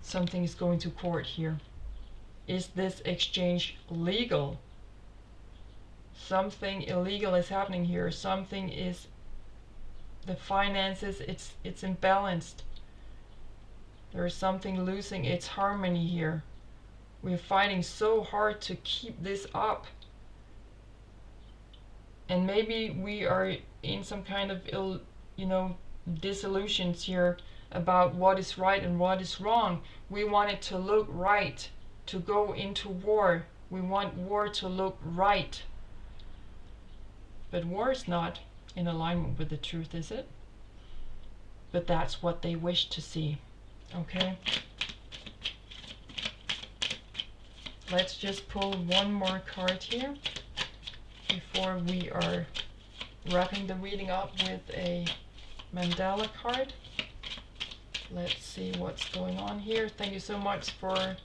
Something is going to court here. Is this exchange legal? Something illegal is happening here. Something is, the finances, it's imbalanced. There is something losing its harmony here. We're fighting so hard to keep this up. And maybe we are in some kind of disillusions here about what is right and what is wrong. We want it to look right, to go into war. We want war to look right. But war is not in alignment with the truth, is it? But that's what they wish to see. Okay? Let's just pull one more card here before we are wrapping the reading up with a Mandala card. Let's see what's going on here. Thank you so much for,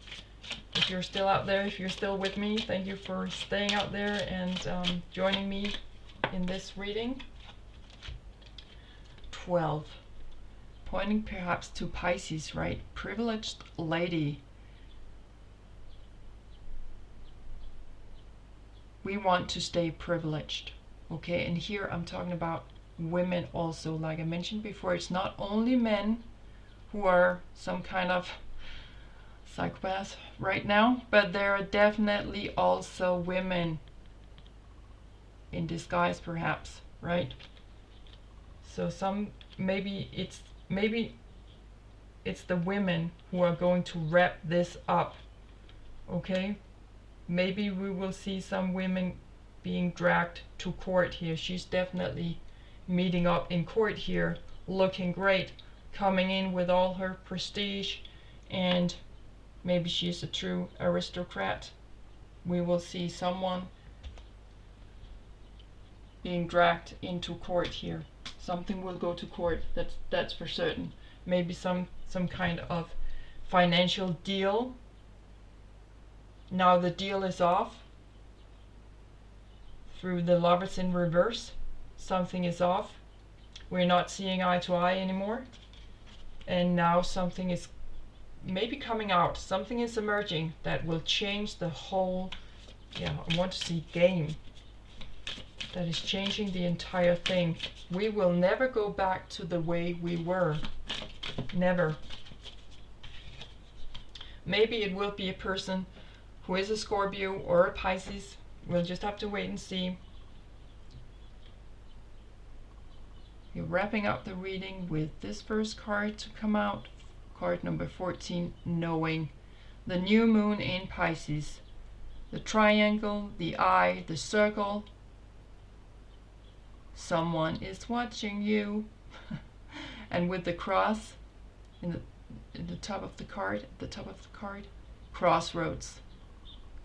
if you're still out there, if you're still with me, thank you for staying out there and joining me in this reading. 12. Pointing perhaps to Pisces, right? Privileged lady. We want to stay privileged. Okay, and here I'm talking about women also. Like I mentioned before, it's not only men who are some kind of psychopaths right now, but there are definitely also women in disguise, perhaps, right? So maybe it's the women who are going to wrap this up. Okay, maybe we will see some women being dragged to court here. She's definitely meeting up in court here, looking great, coming in with all her prestige, and maybe she's a true aristocrat. We will see someone being dragged into court here. Something will go to court, that's for certain. Maybe some kind of financial deal. Now the deal is off. Through the Lovers in reverse, something is off. We're not seeing eye to eye anymore. And now something is maybe coming out. Something is emerging that will change the whole, I want to see game. That is changing the entire thing. We will never go back to the way we were. Never. Maybe it will be a person who is a Scorpio or a Pisces. We'll just have to wait and see. We're wrapping up the reading with this first card to come out. Card number 14, Knowing. The new moon in Pisces. The triangle, the eye, the circle. Someone is watching you. And with the cross in the top of the card, crossroads.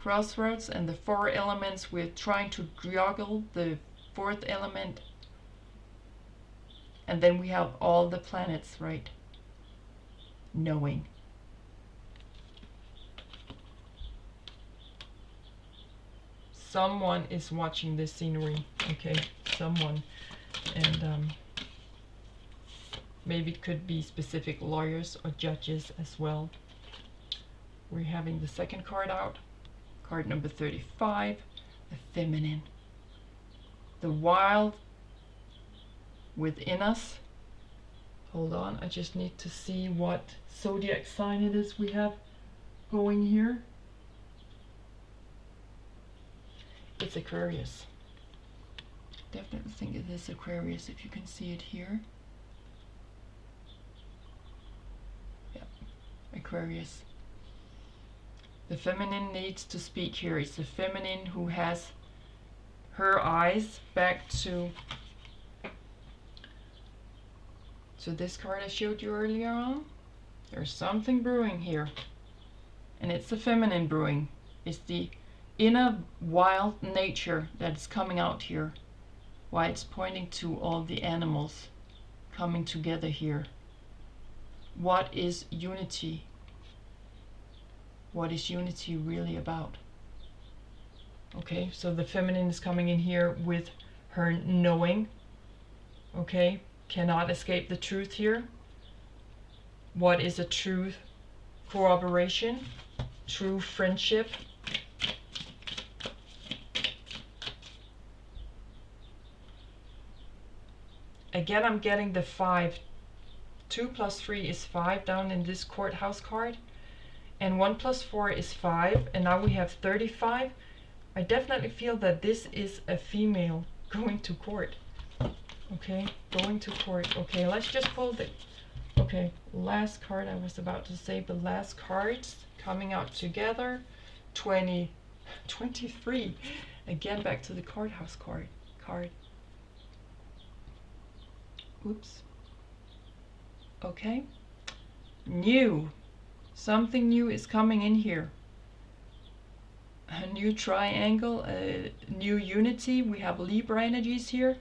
Crossroads, and the 4 elements, we're trying to juggle the 4th element. And then we have all the planets, right? Knowing. Someone is watching this scenery, okay? Someone. And maybe it could be specific lawyers or judges as well. We're having the second card out. Card number 35, the feminine. The wild within us. Hold on, I just need to see what zodiac sign it is we have going here. It's Aquarius. Definitely think it is Aquarius, if you can see it here. Yeah, Aquarius. The feminine needs to speak here. It's the feminine who has her eyes back to this card I showed you earlier on. There's something brewing here. And it's the feminine brewing. It's the inner wild nature that's coming out here. Why it's pointing to all the animals coming together here. What is unity? What is unity really about? Okay, so the feminine is coming in here with her knowing. Okay, cannot escape the truth here. What is a true cooperation? True friendship? Again, I'm getting the 5. 2 plus 3 is 5 down in this courthouse card. And 1 plus 4 is 5. And now we have 35. I definitely feel that this is a female going to court. Okay, going to court. Okay, let's just pull the... Okay, last card I was about to say, but last cards coming out together. 23. Again, back to the courthouse card. Oops. Okay. New. Something new is coming in here. A new triangle, a new unity. We have Libra energies here.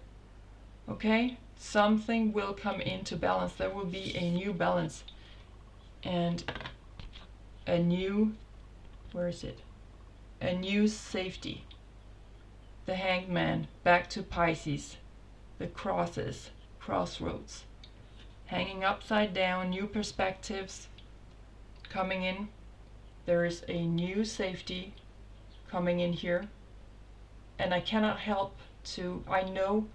Okay. Something will come into balance. There will be a new balance. And a new, where is it? A new safety. The Hanged Man, back to Pisces. The crosses, crossroads. Hanging upside down, new perspectives coming in. There is a new safety coming in here. And I cannot help to, I know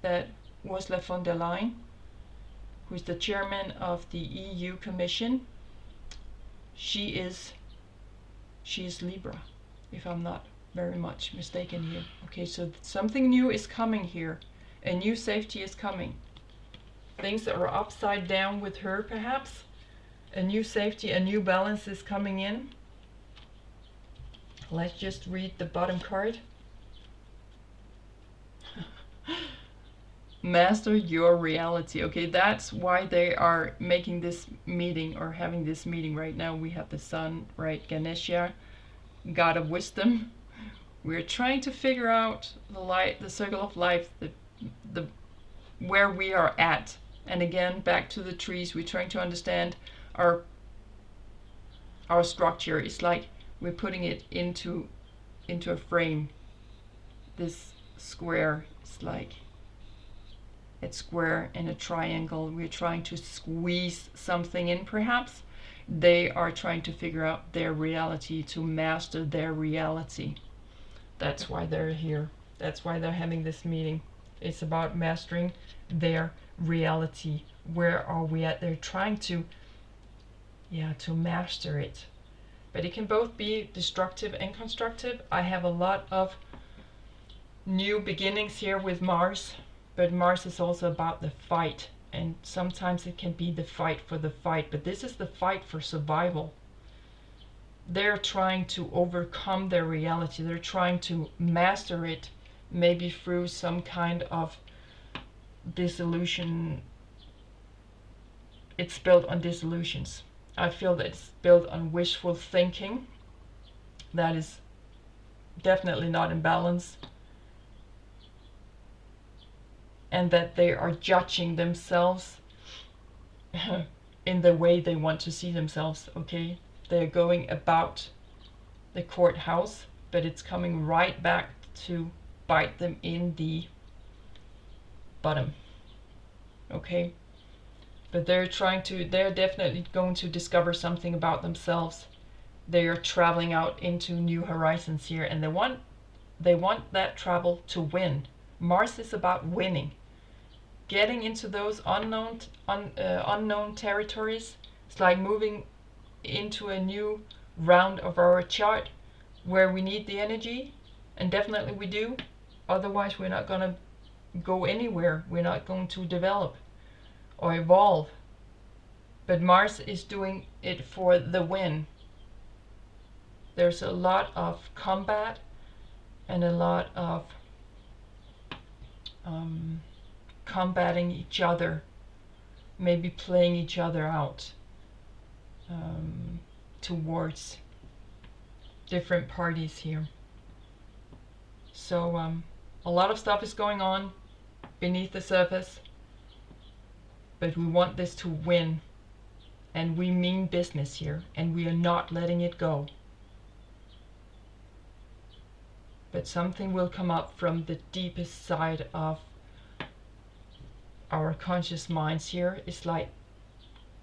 that Ursula von der Leyen, who is the chairman of the EU Commission, she is Libra, if I'm not very much mistaken here. Okay, so something new is coming here. A new safety is coming. Things that were upside down with her, perhaps. A new safety, a new balance is coming in. Let's just read the bottom card. Master your reality. Okay, that's why they are making this meeting or having this meeting right now. We have the sun, right? Ganesha, god of wisdom. We're trying to figure out the light, the circle of life, the where we are at. And again, back to the trees, we're trying to understand our structure. It's like we're putting it into a frame. This square is like a square and a triangle. We're trying to squeeze something in, perhaps. They are trying to figure out their reality, to master their reality. That's why they're here. That's why they're having this meeting. It's about mastering their reality. Where are we at? They're trying to master it. But it can both be destructive and constructive. I have a lot of new beginnings here with Mars. but Mars is also about the fight, and sometimes it can be the fight for the fight, but this is the fight for survival. They're trying to overcome their reality. They're trying to master it, maybe through some kind of disillusion. It's built on disillusions. I feel that it's built on wishful thinking. That is definitely not in balance. And that they are judging themselves in the way they want to see themselves, okay? They're going about the courthouse, but it's coming right back to bite them in the bottom, okay? But they're definitely going to discover something about themselves. They are traveling out into new horizons here, and they want that travel to win. Mars is about winning. Getting into those unknown territories. It's like moving into a new round of our chart where we need the energy, and definitely we do. Otherwise we're not going to go anywhere. We're not going to develop or evolve. But Mars is doing it for the win. There's a lot of combat and a lot of combating each other, maybe playing each other out towards different parties here. So a lot of stuff is going on beneath the surface, but we want this to win, and we mean business here, and we are not letting it go. But something will come up from the deepest side of our conscious minds here. It's like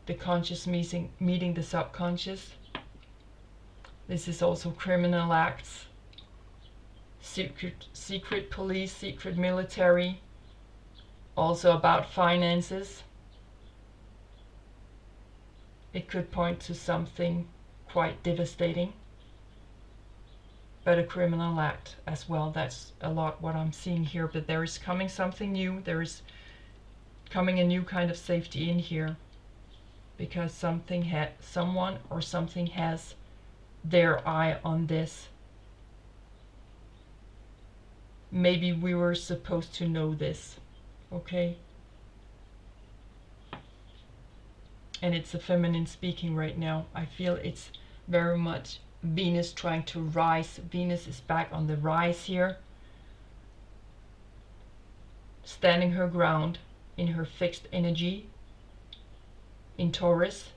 the conscious meeting the subconscious. This is also criminal acts, secret police, secret military, also about finances. It could point to something quite devastating, but a criminal act as well. That's a lot what I'm seeing here, but there is coming something new. There is coming a new kind of safety in here, because someone or something has their eye on this. Maybe we were supposed to know this, okay? And it's a feminine speaking right now. I feel it's very much Venus trying to rise. Venus is back on the rise here, standing her ground in her fixed energy in Taurus,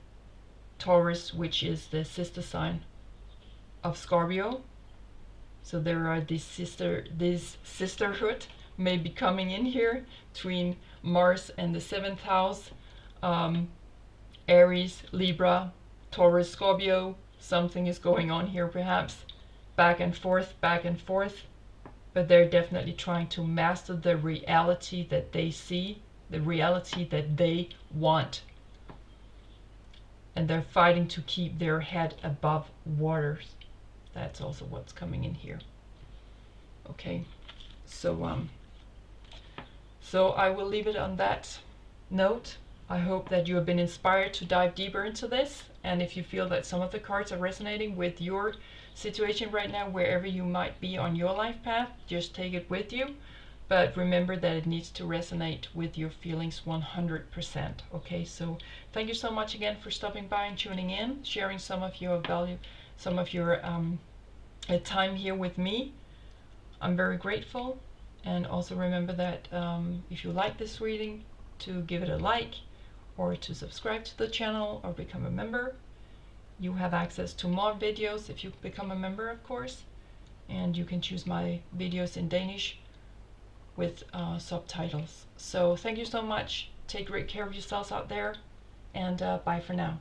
which is the sister sign of Scorpio. So there are this sisterhood maybe coming in here between Mars and the 7th house, Aries, Libra, Taurus, Scorpio. Something is going on here, perhaps back and forth, but they're definitely trying to master the reality that they see, the reality that they want, and they're fighting to keep their head above water. That's also what's coming in here. Okay, so I will leave it on that note. I hope that you have been inspired to dive deeper into this, and if you feel that some of the cards are resonating with your situation right now, wherever you might be on your life path, just take it with you. But remember that it needs to resonate with your feelings 100%. Okay, so thank you so much again for stopping by and tuning in, sharing some of your value, some of your time here with me. I'm very grateful. And also remember that if you like this reading, to give it a like, or to subscribe to the channel, or become a member. You have access to more videos if you become a member, of course, and you can choose my videos in Danish with subtitles. So thank you so much. Take great care of yourselves out there, and bye for now.